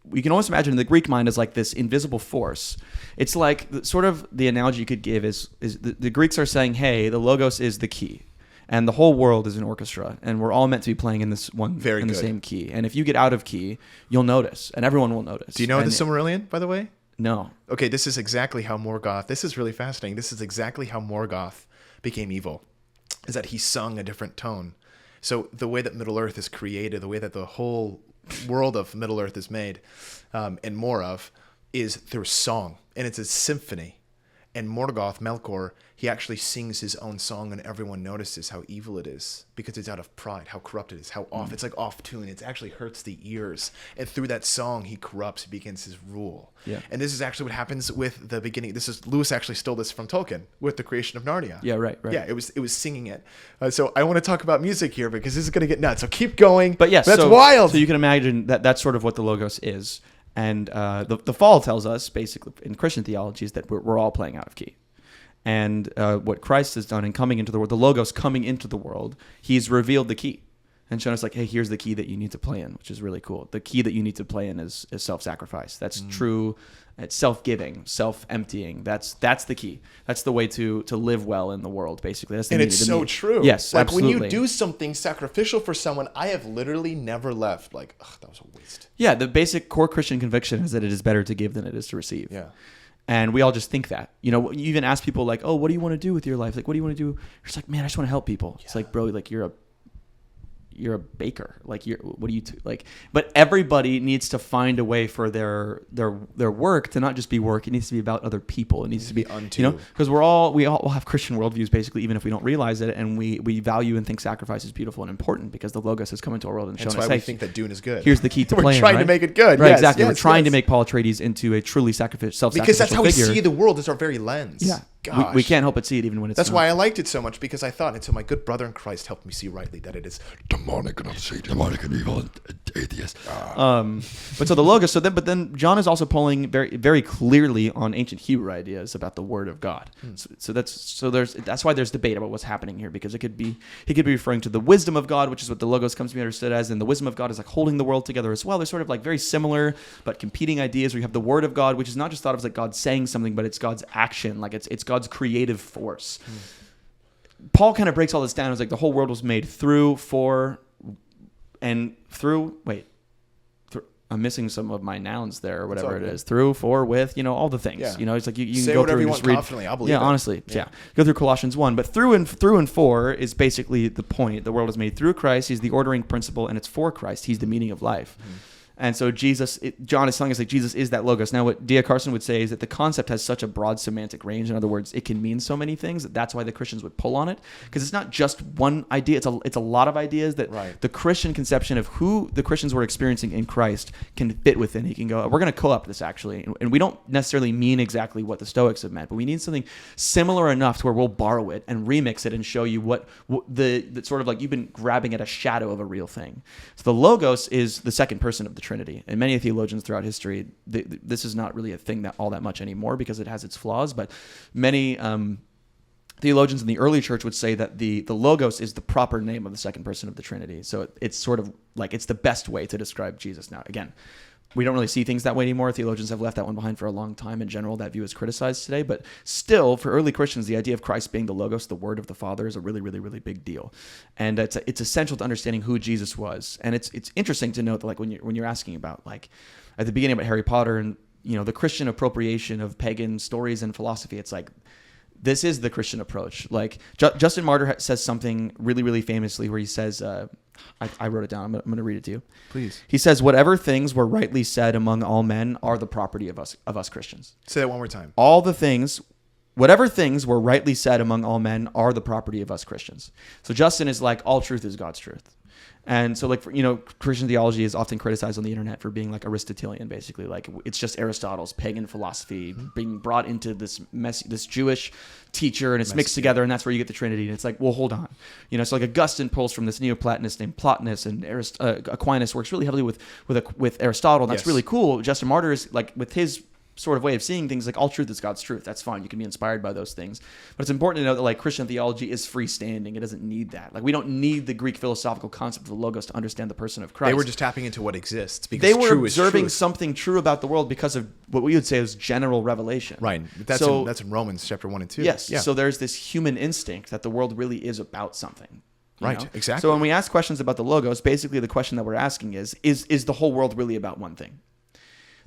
we can almost imagine the Greek mind as like this invisible force. It's like sort of the analogy you could give is the Greeks are saying, hey, the Logos is the key, and the whole world is an orchestra, and we're all meant to be playing in this one the same key. And if you get out of key, you'll notice, and everyone will notice. Do you know the Silmarillion, by the way? No. Okay, this is exactly how Morgoth. This is really fascinating. This is exactly how Morgoth became evil. Is that he sung a different tone. So the way that Middle-earth is created, the way that the whole world of Middle-earth is made, and more of, is through song. And it's a symphony. And Morgoth, Melkor, he actually sings his own song, and everyone notices how evil it is because it's out of pride, how corrupt it is, how off. It's like off tune. It actually hurts the ears. And through that song, he corrupts, he begins his rule. Yeah. And this is actually what happens with the beginning. Lewis actually stole this from Tolkien with the creation of Narnia. Yeah, right. Yeah, it was singing it. So I want to talk about music here because this is going to get nuts. So keep going. But yes, that's wild. So you can imagine that's sort of what the Logos is. And the fall tells us, basically, in Christian theology, is that we're all playing out of key. And what Christ has done in coming into the world, the Logos coming into the world, he's revealed the key and shown us like, hey, here's the key that you need to play in, which is really cool. The key that you need to play in is self-sacrifice. That's true. It's self-giving, self-emptying. That's the key. That's the way to live well in the world, basically. That's the and it's so true. Yes, like absolutely. When you do something sacrificial for someone, I have literally never left like, ugh, that was a waste. Yeah, the basic core Christian conviction is that it is better to give than it is to receive. Yeah. And we all just think that. You even ask people like, oh, what do you want to do with your life? Like, what do you want to do? You're just like, man, I just want to help people. Yeah. It's like, bro, like you're a baker. Like what do you do? Like, but everybody needs to find a way for their work to not just be work. It needs to be about other people. It needs to be unto. Because we all have Christian worldviews basically, even if we don't realize it, and we value and think sacrifice is beautiful and important because the Logos has come into our world and shown us. That's why we think that Dune is good. Here's the key to We're playing. trying to make it good. Right, yes, exactly. Yes, We're trying to make Paul Atreides into a truly self-sacrificial because that's how figure. we see the world. It's our very lens. Yeah. Gosh. We can't help but see it even when it's That's not. why I liked it so much, because I thought until my good brother in Christ helped me see rightly that it is demonic and obscene, demonic and evil and atheist. But so the Logos. But then John is also pulling very, very clearly on ancient Hebrew ideas about the Word of God. That's why there's debate about what's happening here, because he could be referring to the wisdom of God, which is what the Logos comes to be understood as, and the wisdom of God is like holding the world together as well. They're sort of like very similar but competing ideas. Where you have the Word of God, which is not just thought of as like God saying something, but it's God's action, like it's God's creative force. Paul kind of breaks all this down as like the whole world was made through, for, and through. I'm missing some of my nouns there, or whatever it is. Through, for, with, all the things. Yeah. It's like you say can go whatever through you and just want read. confidently. I'll believe yeah, it. honestly, yeah. Go through Colossians 1, but through and for is basically the point. The world is made through Christ. He's the ordering principle, and it's for Christ. He's the meaning of life. And so John is telling us that Jesus is that Logos. Now, what D.A. Carson would say is that the concept has such a broad semantic range. In other words, it can mean so many things. That's why the Christians would pull on it, because it's not just one idea. It's a lot of ideas that the Christian conception of who the Christians were experiencing in Christ can fit within. He can go, we're going to co-opt this actually, and we don't necessarily mean exactly what the Stoics have meant, but we need something similar enough to where we'll borrow it and remix it and show you what the sort of like you've been grabbing at a shadow of a real thing. So the Logos is the second person of the Trinity. And many theologians throughout history, this is not really a thing all that much anymore because it has its flaws, but many theologians in the early church would say that the Logos is the proper name of the second person of the Trinity. So it's sort of like it's the best way to describe Jesus. Now, again, we don't really see things that way anymore. Theologians have left that one behind for a long time. In general, that view is criticized today. But still, for early Christians, the idea of Christ being the Logos, the Word of the Father, is a really, really, really big deal. And it's essential to understanding who Jesus was. And it's interesting to note that, like, when you're asking about, like, at the beginning about Harry Potter and, the Christian appropriation of pagan stories and philosophy, it's like, this is the Christian approach. Like, Justin Martyr says something really, really famously where he says, I wrote it down. I'm going to read it to you. Please. He says, whatever things were rightly said among all men are the property of us Christians. Say that one more time. Whatever things were rightly said among all men are the property of us Christians. So Justin is like, all truth is God's truth. And so, like, Christian theology is often criticized on the internet for being like Aristotelian, basically. Like, it's just Aristotle's pagan philosophy being brought into this Jewish teacher, and it's mixed together, and that's where you get the Trinity. And it's like, well, hold on. So like Augustine pulls from this Neoplatonist named Plotinus, and Aquinas works really heavily with Aristotle. That's really cool. Justin Martyr is like, with his sort of way of seeing things, like, all truth is God's truth. That's fine. You can be inspired by those things. But it's important to know that, like, Christian theology is freestanding. It doesn't need that. Like, we don't need the Greek philosophical concept of the Logos to understand the person of Christ. They were just tapping into what exists. Because they were true observing is something true about the world because of what we would say is general revelation. Right. That's in Romans chapter 1 and 2. Yes. Yeah. So there's this human instinct that the world really is about something. Right. Exactly. So when we ask questions about the Logos, basically the question that we're asking is the whole world really about one thing?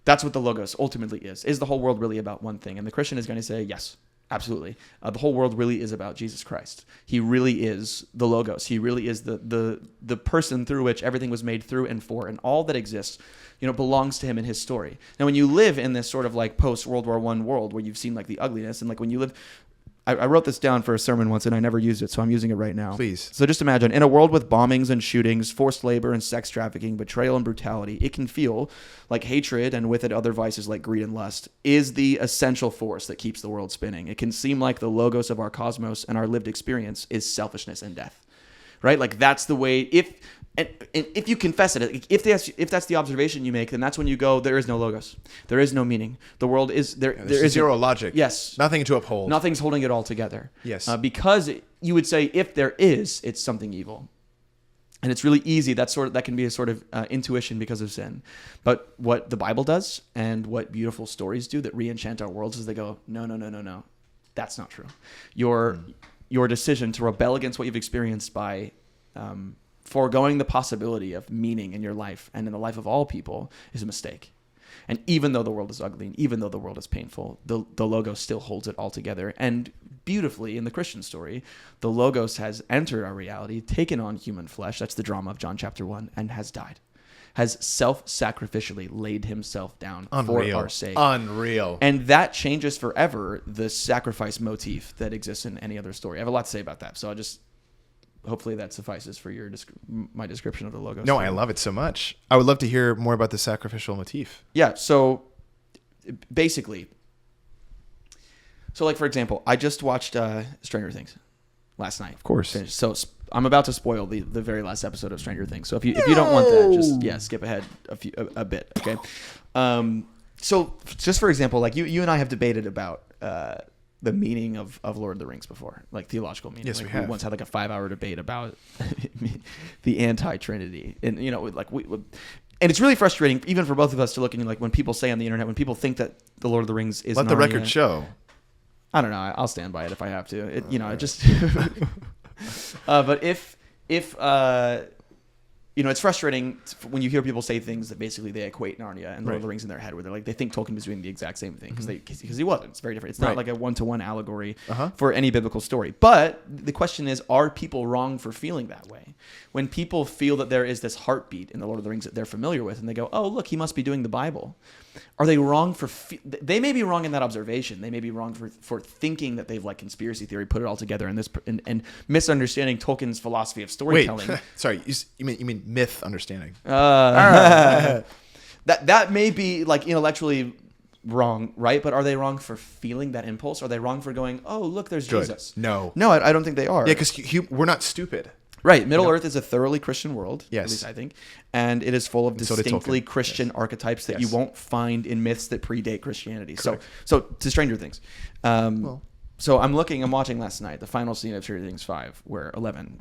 That's what the Logos ultimately is. Is the whole world really about one thing? And the Christian is going to say, yes, absolutely. The whole world really is about Jesus Christ. He really is the Logos. He really is the person through which everything was made through and for, and all that exists, belongs to him in his story. Now, when you live in this sort of like post-World War I world where you've seen like the ugliness, and like when you live... I wrote this down for a sermon once, and I never used it, so I'm using it right now. Please. So just imagine, in a world with bombings and shootings, forced labor and sex trafficking, betrayal and brutality, it can feel like hatred, and with it other vices like greed and lust, is the essential force that keeps the world spinning. It can seem like the Logos of our cosmos and our lived experience is selfishness and death. Right? Like, that's the way... If you confess it, if that's the observation you make, then that's when you go, there is no Logos. There is no meaning. The world is... There is zero logic. Yes. Nothing to uphold. Nothing's holding it all together. Yes. Because you would say, if there is, it's something evil. And it's really easy. That can be a sort of intuition because of sin. But what the Bible does, and what beautiful stories do that re-enchant our worlds, is they go, no. That's not true. Your decision to rebel against what you've experienced by... foregoing the possibility of meaning in your life and in the life of all people is a mistake. And even though the world is ugly, and even though the world is painful, the Logos still holds it all together. And beautifully, in the Christian story, the Logos has entered our reality, taken on human flesh. That's the drama of John chapter 1, and has died. Has self-sacrificially laid himself down for our sake. Unreal. And that changes forever the sacrifice motif that exists in any other story. I have a lot to say about that. So hopefully that suffices for my description of the Logos. No, I love it so much. I would love to hear more about the sacrificial motif. Yeah. So basically, like, for example, I just watched Stranger Things last night. Of course. Finished. So I'm about to spoil the very last episode of Stranger Things. So if you don't want that, just skip ahead a bit. Okay. So just for example, like you and I have debated about the meaning of Lord of the Rings before, like theological meaning. Yes, like, we have. We once had like a 5-hour debate about the anti-Trinity, and and it's really frustrating, even for both of us, to look and like when people say on the internet, when people think that the Lord of the Rings is Let the Narnia, record show. I don't know. I'll stand by it if I have to. It just. But if it's frustrating when you hear people say things that basically they equate Narnia and Lord of the Rings in their head, where they're like, they think Tolkien was doing the exact same thing because he wasn't. It's very different. It's not like a one-to-one allegory for any biblical story. But the question is, are people wrong for feeling that way? When people feel that there is this heartbeat in the Lord of the Rings that they're familiar with, and they go, "Oh, look, he must be doing the Bible." Are they wrong for? They may be wrong in that observation. They may be wrong for thinking that they've like conspiracy theory put it all together and misunderstanding Tolkien's philosophy of storytelling. Wait, sorry, you mean myth understanding? That may be like intellectually wrong, right? But are they wrong for feeling that impulse? Are they wrong for going, "Oh, look, there's Good. Jesus"? No, I don't think they are. Yeah, because we're not stupid. Right. Middle-earth is a thoroughly Christian world, Yes. at least I think. And it is full of So did distinctly Tolkien. Christian archetypes that you won't find in myths that predate Christianity. Correct. So to Stranger Things. So I'm watching last night, the final scene of Stranger Things 5, where 11,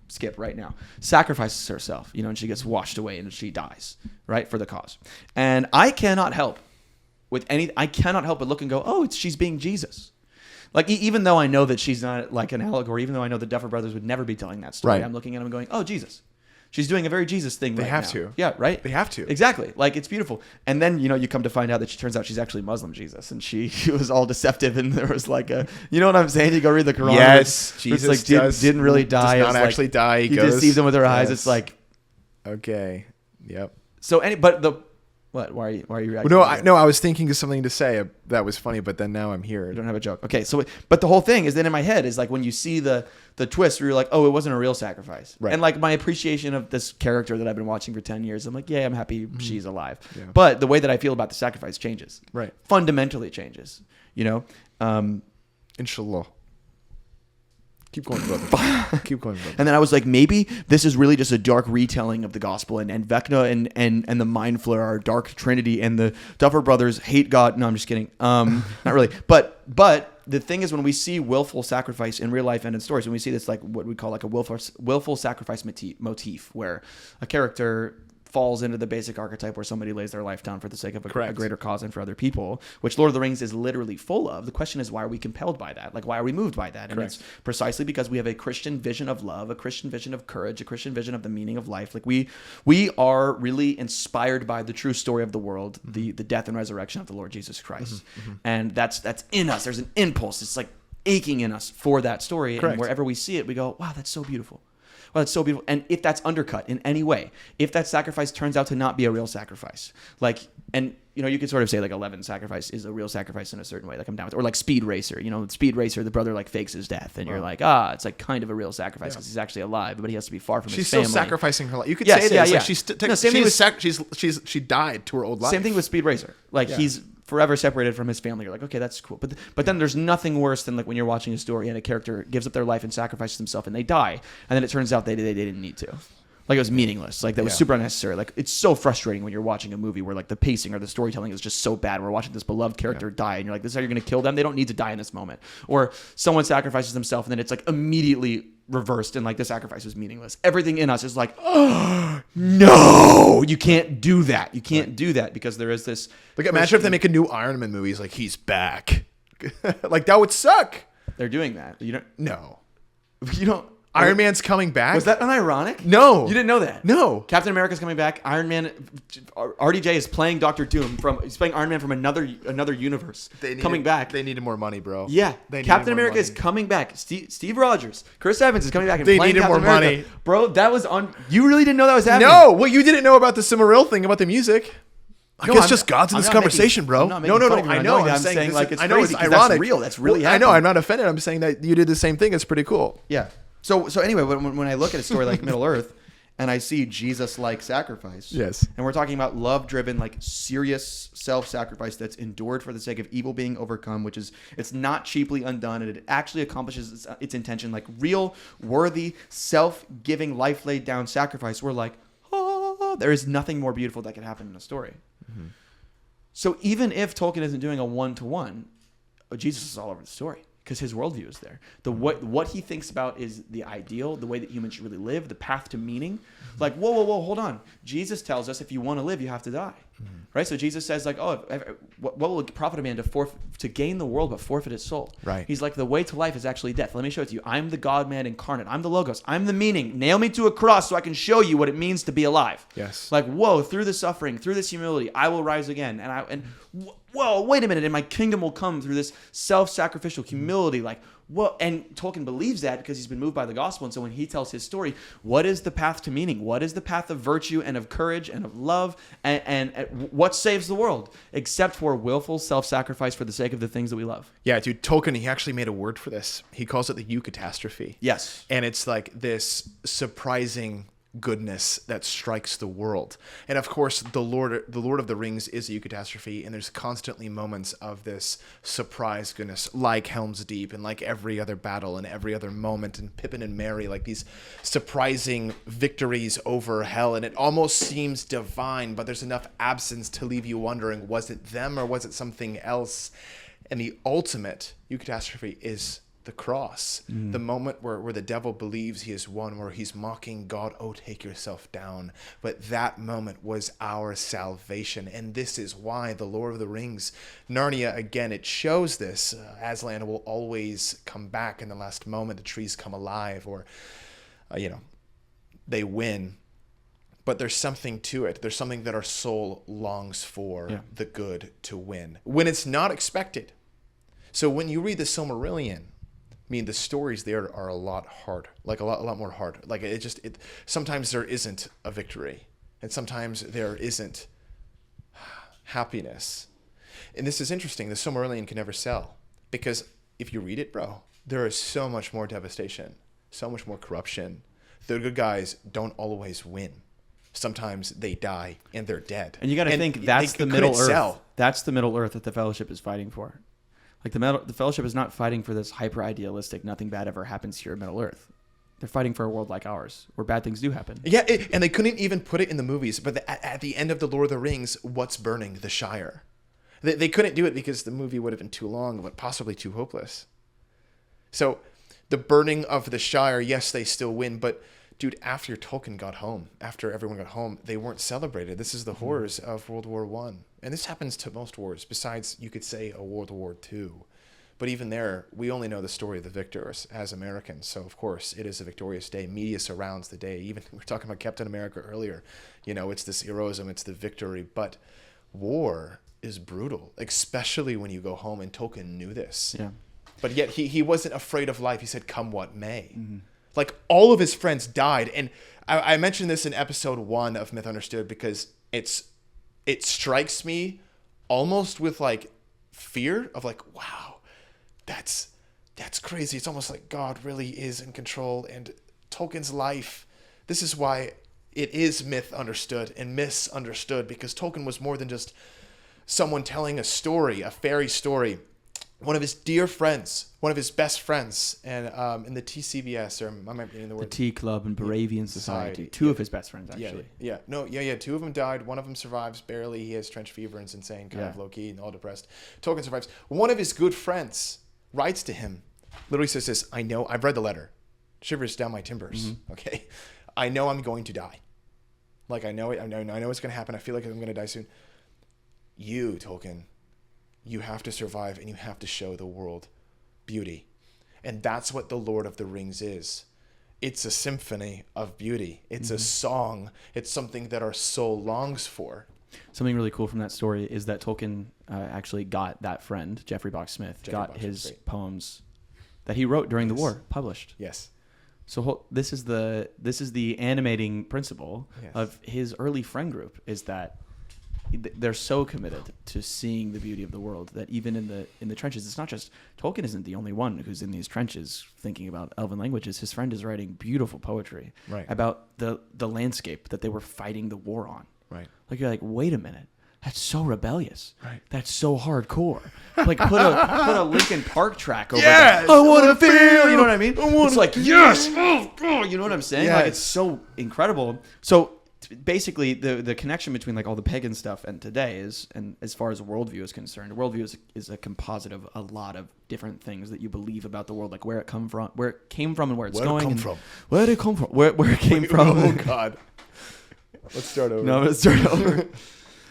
skip right now, sacrifices herself, and she gets washed away and she dies, right, for the cause. And I cannot help but look and go, "Oh, she's being Jesus." Like, even though I know that she's not like an allegory, even though I know the Duffer Brothers would never be telling that story, Right. I'm looking at them and going, "Oh, Jesus. She's doing a very Jesus thing They right have now." to. Yeah, right? They have to. Exactly. Like, it's beautiful. And then, you come to find out that turns out she's actually Muslim Jesus, and she was all deceptive, and there was like you know what I'm saying? You go read the Quran. Yes, it's Jesus like, didn't really die. Does not It's actually like, die. He deceived them with her eyes. Yes. It's like, Okay. Yep. so what? Why are you reacting? No, like that? I was thinking of something to say that was funny, but then now I'm here. I don't have a joke. Okay, so but the whole thing is then in my head is like when you see the twist where you're like, "Oh, it wasn't a real sacrifice." Right. And like my appreciation of this character that I've been watching for 10 years, I'm like, "Yeah, I'm happy she's alive." Yeah. But the way that I feel about the sacrifice changes. Right. Fundamentally changes, Inshallah. Keep going, brother. Keep going, brother. And then I was like, maybe this is really just a dark retelling of the gospel, and Vecna and the Mind Flayer are dark trinity, and the Duffer Brothers hate God. No, I'm just kidding. Not really. But the thing is, when we see willful sacrifice in real life and in stories, when we see this like what we call like a willful sacrifice motif, where a character falls into the basic archetype where somebody lays their life down for the sake of a greater cause and for other people, which Lord of the Rings is literally full of. The question is, why are we compelled by that? Like, why are we moved by that? And it's precisely because we have a Christian vision of love, a Christian vision of courage, a Christian vision of the meaning of life. Like we are really inspired by the true story of the world, the death and resurrection of the Lord Jesus Christ. And that's in us. There's an impulse. It's like aching in us for that story. Correct. And wherever we see it, we go, "Wow, that's so beautiful." Well, it's so beautiful. And if that's undercut in any way, if that sacrifice turns out to not be a real sacrifice, like, and you could sort of say like 11 sacrifice is a real sacrifice in a certain way, like I'm down with it. Or like Speed Racer, Speed Racer, the brother like fakes his death, and you're like, it's like kind of a real sacrifice because he's actually alive, but he has to be far from his family. She's still sacrificing her life. You could Yes, say that. yeah, It's yeah. like Same thing with she died to her old life. Same thing with Speed Racer. Like he's forever separated from his family. You're like, okay, that's cool. But then there's nothing worse than like when you're watching a story and a character gives up their life and sacrifices themselves and they die, and then it turns out they didn't need to. Like it was meaningless. Like that was super unnecessary. Like it's so frustrating when you're watching a movie where like the pacing or the storytelling is just so bad. We're watching this beloved character die, and you're like, "This is how you're going to kill them? They don't need to die in this moment." Or someone sacrifices themselves, and then it's like immediately reversed, and like the sacrifice was meaningless. Everything in us is like, "Oh no, you can't do that. You can't do that," because there is this. Like imagine if they make a new Iron Man movie. It's like he's back. Like that would suck. They're doing that. You don't. No. You don't. Iron Man's coming back. Was that unironic? No. You didn't know that? No. Captain America's coming back. Iron Man, RDJ is playing Doctor Doom he's playing Iron Man from another universe. Coming back. They needed more money, bro. Yeah. Captain America is coming back. Steve Rogers, Chris Evans is coming back and playing needed Captain more America. money. Bro, that was on. You really didn't know that was happening? No. Well, you didn't know about the Silmaril thing about the music. I guess just God's in this conversation, bro. No. I know. I'm saying like it's I know crazy it's 'cause ironic. That's real. That's really happening. I know. I'm not offended. I'm saying that you did the same thing. It's pretty cool. Yeah. So anyway, when I look at a story like Middle-earth and I see Jesus-like sacrifice, yes, and we're talking about love-driven, like serious self-sacrifice that's endured for the sake of evil being overcome, which is it's not cheaply undone, and it actually accomplishes its intention, like real, worthy, self-giving, life laid down sacrifice. We're like, oh, there is nothing more beautiful that could happen in a story. Mm-hmm. So even if Tolkien isn't doing a one-to-one, Jesus is all over the story because his worldview is there. What he thinks about is the ideal, the way that humans should really live, the path to meaning. Like, whoa, hold on. Jesus tells us if you want to live, you have to die. Mm-hmm. Right? So Jesus says, like, what will it profit a man to gain the world but forfeit his soul? Right. He's like, the way to life is actually death. Let me show it to you. I'm the God-man incarnate. I'm the Logos. I'm the meaning. Nail me to a cross so I can show you what it means to be alive. Yes. Like, whoa, through the suffering, through this humility, I will rise again. Whoa, wait a minute, and my kingdom will come through this self-sacrificial humility. Like, whoa, and Tolkien believes that because he's been moved by the gospel. And so when he tells his story, what is the path to meaning? What is the path of virtue and of courage and of love? And what saves the world? Except for willful self-sacrifice for the sake of the things that we love. Yeah, dude, Tolkien, he actually made a word for this. He calls it the eucatastrophe. Yes. And it's like this surprising goodness that strikes the world. And of course, the Lord of the Rings is a eucatastrophe, and there's constantly moments of this surprise goodness, like Helm's Deep and like every other battle and every other moment, and Pippin and Merry, like these surprising victories over hell, and it almost seems divine, but there's enough absence to leave you wondering, was it them or was it something else? And the ultimate eucatastrophe is the cross, the moment where the devil believes he is won, where he's mocking God, oh, take yourself down. But that moment was our salvation. And this is why the Lord of the Rings, Narnia, again, it shows this. Aslan will always come back in the last moment. The trees come alive, or, they win. But there's something to it. There's something that our soul longs for, the good to win, when it's not expected. So when you read the Silmarillion, the stories there are a lot hard, like a lot more hard. Like sometimes there isn't a victory, and sometimes there isn't happiness. And this is interesting. The Silmarillion can never sell, because if you read it, bro, there is so much more devastation, so much more corruption. The good guys don't always win. Sometimes they die and they're dead. And you got to think that's the Middle-earth. That's the Middle-earth that the Fellowship is fighting for. Like the Fellowship is not fighting for this hyper-idealistic, nothing bad ever happens here in Middle-earth. They're fighting for a world like ours, where bad things do happen. Yeah, and they couldn't even put it in the movies, but at the end of The Lord of the Rings, what's burning? The Shire. They couldn't do it because the movie would have been too long, but possibly too hopeless. So the burning of the Shire, yes, they still win, but dude, after Tolkien got home, after everyone got home, they weren't celebrated. This is the horrors of World War I. And this happens to most wars, besides, you could say, a World War II. But even there, we only know the story of the victors as Americans. So, of course, it is a victorious day. Media surrounds the day. Even we were talking about Captain America earlier. It's this heroism, it's the victory. But war is brutal, especially when you go home, and Tolkien knew this. Yeah. But yet he wasn't afraid of life. He said, come what may. Mm-hmm. Like, all of his friends died. And I mentioned this in episode 1 of Mythunderstood because it strikes me almost with, like, fear of, like, wow, that's crazy. It's almost like God really is in control. And Tolkien's life, this is why it is myth-understood and misunderstood, because Tolkien was more than just someone telling a story, a fairy story. One of his dear friends, one of his best friends, and in the TCBS, or I might be in the word. The Tea Club and Baravian Society. Two of his best friends, actually. Yeah. Two of them died. One of them survives barely. He has trench fever and is insane, kind of low-key and all depressed. Tolkien survives. One of his good friends writes to him, literally says this, I know, I've read the letter. Shivers down my timbers. Mm-hmm. Okay. I know I'm going to die. Like, I know it. I know it's going to happen. I feel like I'm going to die soon. You, Tolkien, you have to survive, and you have to show the world beauty. And that's what the Lord of the Rings is. it's a symphony of beauty. It's a song. It's something that our soul longs for. Something really cool from that story is that Tolkien actually got that friend, Jeffrey Box Smith, got his poems that he wrote during the war published. Yes. So this is the animating principle of his early friend group, is that they're so committed to seeing the beauty of the world that even in the trenches, it's not just Tolkien isn't the only one who's in these trenches thinking about elven languages. His friend is writing beautiful poetry about the landscape that they were fighting the war on. Right. Like, you're like, wait a minute. That's so rebellious. Right. That's so hardcore. Like, put a Linkin Park track over yes, that. I want to feel. You know what I mean? It's like, yes. You know what I'm saying? Yes. Like, it's so incredible. So basically, the connection between like all the pagan stuff and today is, and as far as a worldview is concerned, a worldview is a composite of a lot of different things that you believe about the world, like where it came from, and where it's going. Where did it come from? Where it came from? Oh God. Let's start over. No, let's start over.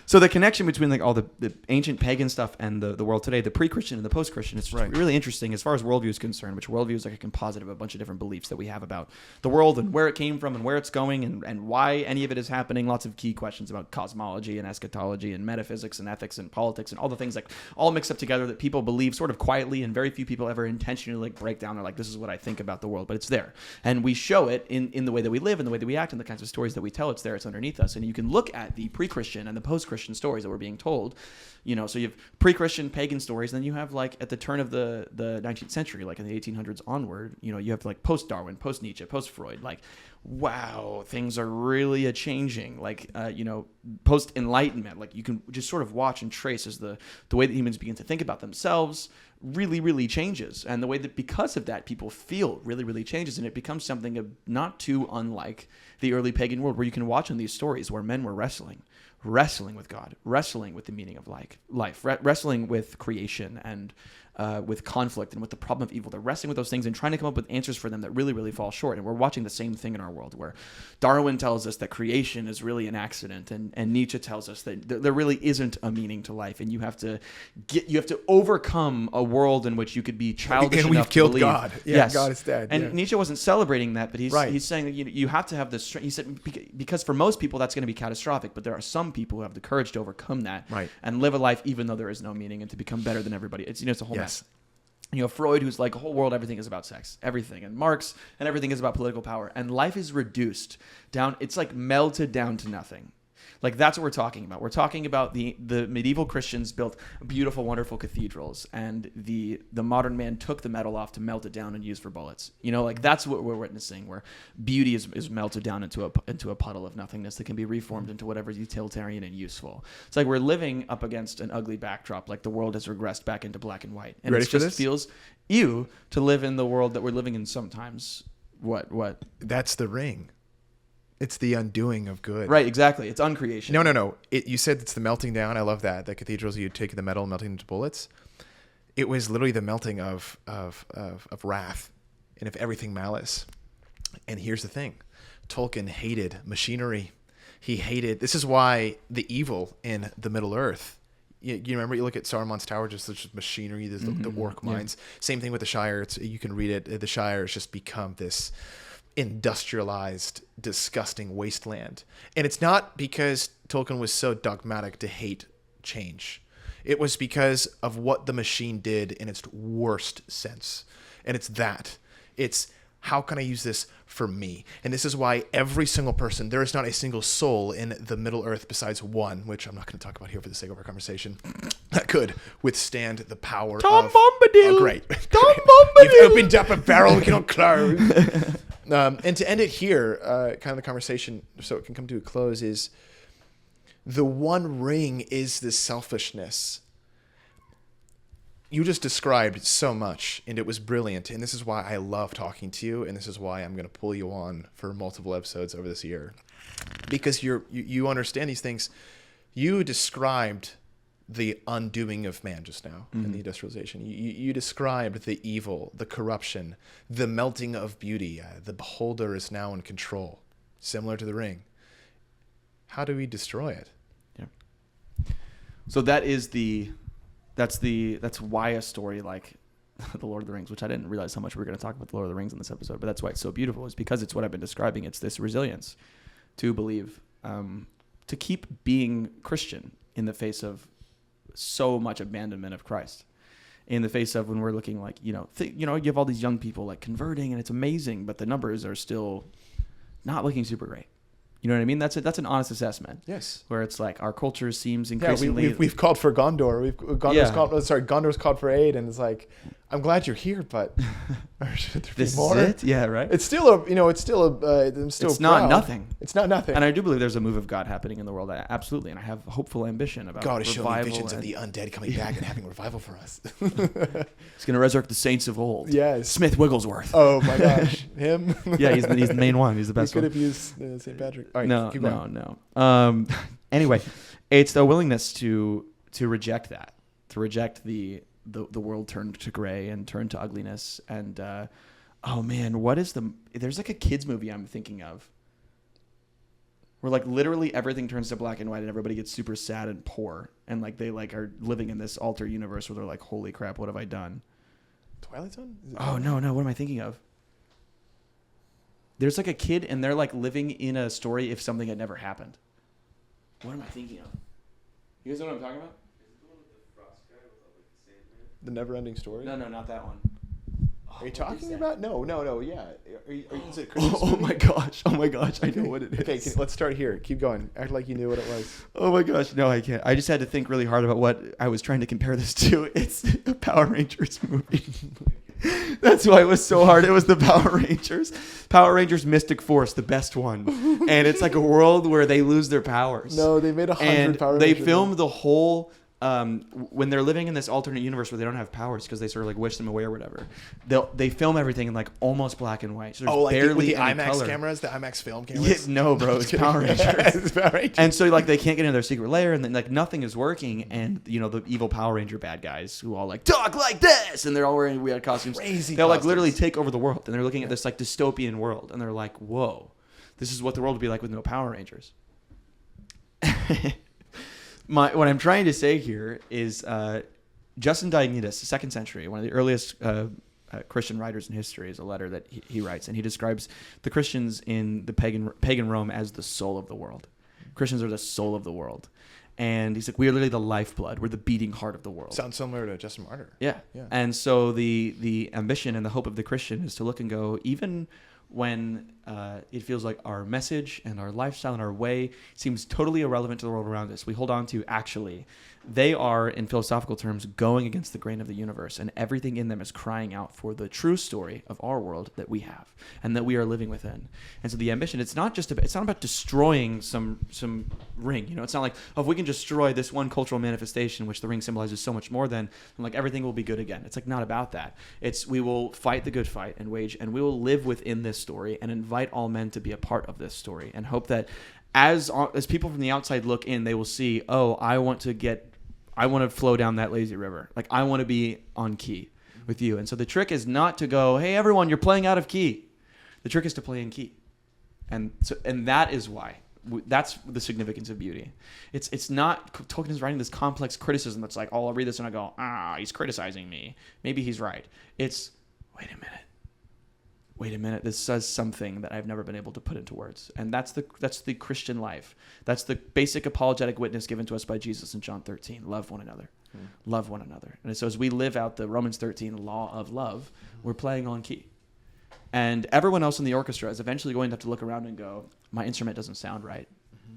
So the connection between like all the ancient pagan stuff and the world today, the pre-Christian and the post-Christian, is really interesting as far as worldview is concerned, which worldview is like a composite of a bunch of different beliefs that we have about the world and where it came from and where it's going and why any of it is happening. Lots of key questions about cosmology and eschatology and metaphysics and ethics and politics and all the things like all mixed up together that people believe sort of quietly, and very few people ever intentionally like break down. They're like, this is what I think about the world, but it's there. And we show it in the way that we live and the way that we act and the kinds of stories that we tell. It's there. It's underneath us. And you can look at the pre-Christian and the post-Christian stories that we're being told, so you have pre-Christian pagan stories, then you have like at the turn of the 19th century, like in the 1800s onward, you have like post-Darwin, post-Nietzsche, post-Freud, like, wow, things are really a-changing, like, post-enlightenment, like you can just sort of watch and trace as the way that humans begin to think about themselves really, really changes, and the way that because of that people feel really, really changes, and it becomes something not too unlike the early pagan world, where you can watch in these stories where men were wrestling with God, wrestling with the meaning of life, wrestling with creation and with conflict and with the problem of evil. They're wrestling with those things and trying to come up with answers for them that really, really fall short. And we're watching the same thing in our world, where Darwin tells us that creation is really an accident, and Nietzsche tells us that there really isn't a meaning to life, and you have to overcome a world in which you could be childish and enough we've killed to believe. God. Yeah, yes. God is dead. And Nietzsche wasn't celebrating that, but he's saying that you have to have this strength. He said because for most people that's going to be catastrophic, but there are some people who have the courage to overcome that and live a life even though there is no meaning, and to become better than everybody. It's it's a whole mess. Freud, who's like, a whole world, everything is about sex, everything, and Marx, and everything is about political power, and life is reduced down. It's like melted down to nothing. Like, that's what we're talking about. We're talking about the medieval Christians built beautiful, wonderful cathedrals, and the modern man took the metal off to melt it down and use for bullets. Like, that's what we're witnessing, where beauty is melted down into a puddle of nothingness that can be reformed into whatever is utilitarian and useful. It's like we're living up against an ugly backdrop, like the world has regressed back into black and white. And ready it for just this? feels ew to live in the world that we're living in sometimes. What? That's the ring. It's the undoing of good. Right, exactly. It's uncreation. No. You said it's the melting down. I love that. The cathedrals, you take the metal and melting into bullets. It was literally the melting of wrath and of everything malice. And here's the thing. Tolkien hated machinery. This is why the evil in the Middle-earth, you remember, you look at Saruman's tower, just machinery, the orc mines. Same thing with the Shire. You can read it. The Shire has just become this industrialized, disgusting wasteland. And it's not because Tolkien was so dogmatic to hate change. It was because of what the machine did in its worst sense. And it's how can I use this for me? And this is why every single person, there is not a single soul in the Middle-earth besides one, which I'm not going to talk about here for the sake of our conversation, that could withstand the power Tom of... Bombadil! Oh, great. Tom Bombadil! You've opened up a barrel we cannot close. And to end it here, kind of the conversation, so it can come to a close, is the one ring is this selfishness. You just described so much, and it was brilliant. And this is why I love talking to you, and this is why I'm going to pull you on for multiple episodes over this year. Because you understand these things. You described the undoing of man just now in the industrialization. You described the evil, the corruption, the melting of beauty. The beholder is now in control, similar to the ring. How do we destroy it? Yeah. So that's why a story like the Lord of the Rings, which I didn't realize how much we were going to talk about the Lord of the Rings in this episode, but that's why it's so beautiful, is because it's what I've been describing. It's this resilience to believe, to keep being Christian in the face of so much abandonment of Christ, in the face of when we're looking like, you have all these young people like converting and it's amazing, but the numbers are still not looking super great. You know what I mean? That's an honest assessment. Yes. Where it's like our culture seems increasingly... Yeah, we've called for Gondor. Gondor's called for aid, and it's like, I'm glad you're here, but should there this be more? is it? Yeah, right? I'm still it's not proud. nothing. It's not nothing. And I do believe there's a move of God happening in the world. Absolutely. And I have hopeful ambition about God is revival. showing visions of the undead coming back and having revival for us. He's going to resurrect the saints of old. Yes. Smith Wigglesworth. Oh, my gosh. Him? Yeah, he's the main one. He's the best We one. could have used St. Patrick. All right, No. keep going. Anyway, it's the willingness to reject that, to reject the world turned to gray and turned to ugliness. And oh man, there's like a kids movie I'm thinking of where like literally everything turns to black and white and everybody gets super sad and poor, and like they like are living in this alter universe where they're like, holy crap, what have I done? Twilight Zone? Oh no, what am I thinking of? There's like a kid and they're like living in a story if something had never happened. What am I thinking of? You guys know what I'm talking about? The Never-Ending Story? No, not that one. Are you talking about? No, yeah. Is it Oh my gosh, I know what it is. Okay, let's start here. Keep going. Act like you knew what it was. Oh my gosh, no, I can't. I just had to think really hard about what I was trying to compare this to. It's a Power Rangers movie. That's why it was so hard. It was the Power Rangers. Power Rangers Mystic Force, the best one. And it's like a world where they lose their powers. No, they made 100 Power Rangers. They filmed the whole... when they're living in this alternate universe where they don't have powers because they sort of like wish them away or whatever, they film everything in like almost black and white. So there's like barely the any IMAX color. cameras, the IMAX film cameras. Yeah, no, bro, it's Power Rangers. It's Power Rangers. And so like they can't get into their secret lair, and then like nothing is working, and the evil Power Ranger bad guys who all like talk like this, and they're all wearing weird costumes. Crazy. They'll like literally take over the world, and they're looking at this like dystopian world, and they're like, whoa, this is what the world would be like with no Power Rangers. What I'm trying to say here is Justin Diognetus, 2nd century, one of the earliest Christian writers in history, is a letter that he writes, and he describes the Christians in the pagan Rome as the soul of the world. Christians are the soul of the world. And he's like, we are literally the lifeblood. We're the beating heart of the world. Sounds similar to Justin Martyr. Yeah. And so the ambition and the hope of the Christian is to look and go, even when it feels like our message and our lifestyle and our way seems totally irrelevant to the world around us, we hold on to actually they are, in philosophical terms, going against the grain of the universe, and everything in them is crying out for the true story of our world that we have and that we are living within. And so the ambition, it's not about destroying some ring. It's not like, if we can destroy this one cultural manifestation, which the ring symbolizes so much more than, like everything will be good again. It's like not about that. It's we will fight the good fight and we will live within this story and invite all men to be a part of this story, and hope that as people from the outside look in, they will see, oh, I want to flow down that lazy river. Like, I want to be on key with you. And so the trick is not to go, hey, everyone, you're playing out of key. The trick is to play in key. And that is why. That's the significance of beauty. It's not Tolkien is writing this complex criticism that's like, oh, I'll read this and I go, he's criticizing me. Maybe he's right. It's, wait a minute, this says something that I've never been able to put into words. And that's the Christian life. That's the basic apologetic witness given to us by Jesus in John 13. Love one another. Love one another. And so as we live out the Romans 13 law of love, we're playing on key. And everyone else in the orchestra is eventually going to have to look around and go, my instrument doesn't sound right.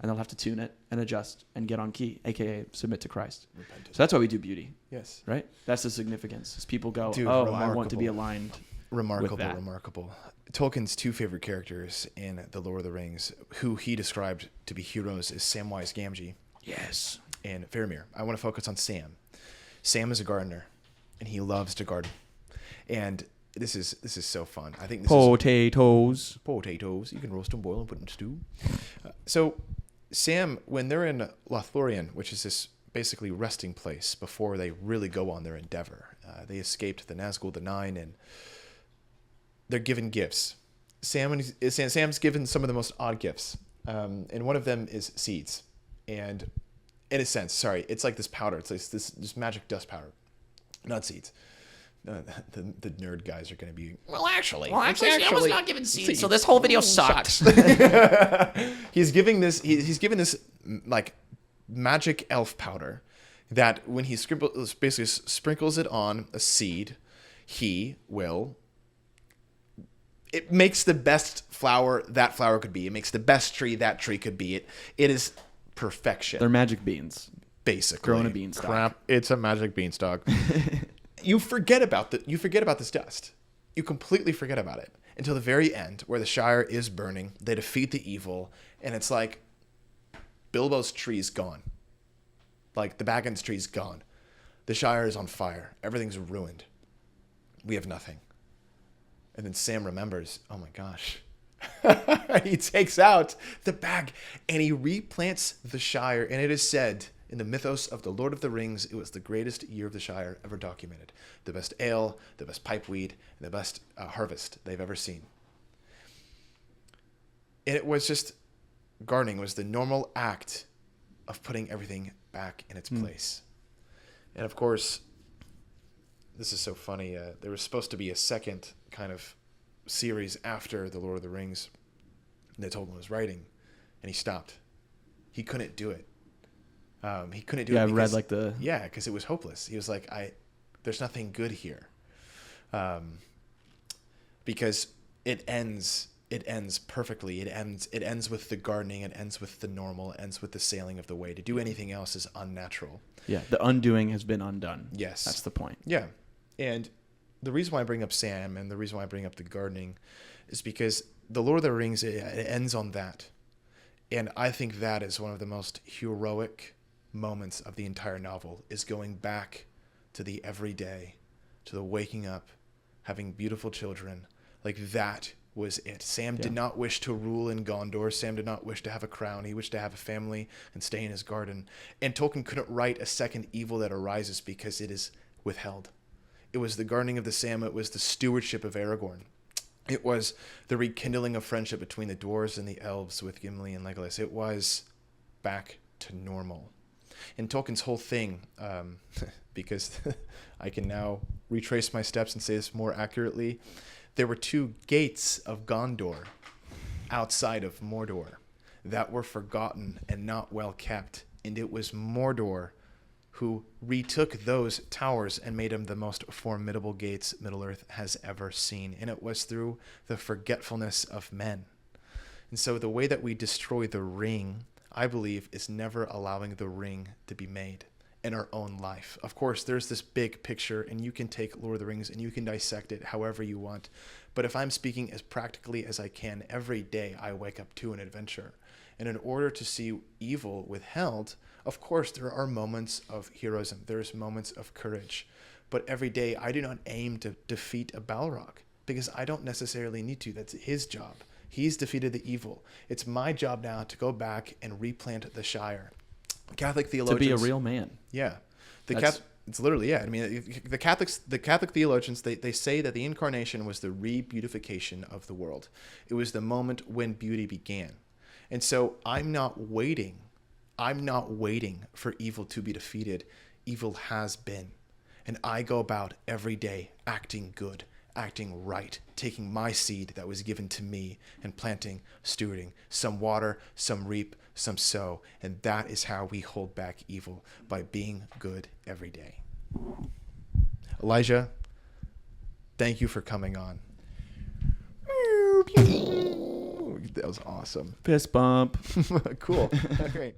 And they'll have to tune it and adjust and get on key, a.k.a. submit to Christ. Repentance. So that's why we do beauty. Yes. Right? That's the significance. As people go, remarkable. I want to be aligned. Remarkable. Tolkien's two favorite characters in The Lord of the Rings, who he described to be heroes, is Samwise Gamgee. Yes. And Faramir. I want to focus on Sam. Sam is a gardener, and he loves to garden. And this is so fun. I think Potatoes. You can roast them, boil them, put them in stew. So Sam, when they're in Lothlorien, which is this basically resting place before they really go on their endeavor, they escaped the Nazgul, the Nine, and they're given gifts. Sam's given some of the most odd gifts, and one of them is seeds. And in a sense, it's like this powder. It's like this magic dust powder, not seeds. The nerd guys are going to be, Well, actually, I was not given seeds, so this whole video sucked. he's giving this like magic elf powder that when he basically sprinkles it on a seed, it makes the best flower that flower could be. It makes the best tree that tree could be. It is perfection. They're magic beans. Basically. Growing a beanstalk. Crap. It's a magic beanstalk. You forget about this dust. You completely forget about it until the very end where the Shire is burning. They defeat the evil, and it's like Bilbo's tree's gone. Like the Baggins tree's gone. The Shire is on fire. Everything's ruined. We have nothing. And then Sam remembers, oh my gosh. He takes out the bag and he replants the Shire, and it is said in the mythos of the Lord of the Rings, it was the greatest year of the Shire ever documented. The best ale, the best pipeweed, and the best harvest they've ever seen. And it was just, gardening was the normal act of putting everything back in its place. And of course, this is so funny. There was supposed to be a second kind of series after the Lord of the Rings that Tolkien was writing, and he stopped. He couldn't do it. He couldn't do it. Because it was hopeless. He was like, there's nothing good here, because it ends perfectly. It ends with the gardening. It ends with the normal. It ends with the sailing of the way. To do anything else is unnatural. Yeah, the undoing has been undone. Yes, that's the point. Yeah, and the reason why I bring up Sam and the reason why I bring up the gardening is because the Lord of the Rings, it ends on that, and I think that is one of the most heroic moments of the entire novel, is going back to the everyday, to the waking up, having beautiful children. Like, that was it. Sam did not wish to rule in Gondor. Sam did not wish to have a crown. He wished to have a family and stay in his garden. And Tolkien couldn't write a second evil that arises because it is withheld. It was the gardening of the Sam. It was the stewardship of Aragorn. It was the rekindling of friendship between the dwarves and the elves with Gimli and Legolas. It was back to normal. And Tolkien's whole thing, because I can now retrace my steps and say this more accurately, there were 2 gates of Gondor outside of Mordor that were forgotten and not well kept. And it was Mordor who retook those towers and made them the most formidable gates Middle-earth has ever seen. And it was through the forgetfulness of men. And so the way that we destroy the ring, I believe, is never allowing the ring to be made in our own life. Of course, there's this big picture, and you can take Lord of the Rings and you can dissect it however you want. But if I'm speaking as practically as I can, every day I wake up to an adventure. And in order to see evil withheld, of course, there are moments of heroism. There's moments of courage. But every day I do not aim to defeat a Balrog, because I don't necessarily need to. That's his job. He's defeated the evil. It's my job now to go back and replant the Shire. Catholic theologians, to be a real man. Yeah, it's literally, yeah. I mean, the Catholic theologians, they say that the incarnation was the re-beautification of the world. It was the moment when beauty began, and so I'm not waiting for evil to be defeated. Evil has been, and I go about every day acting good, acting right, taking my seed that was given to me and planting, stewarding, some water, some reap, some sow. And that is how we hold back evil, by being good every day. Elijah, thank you for coming on. That was awesome. Fist bump. Cool. Great.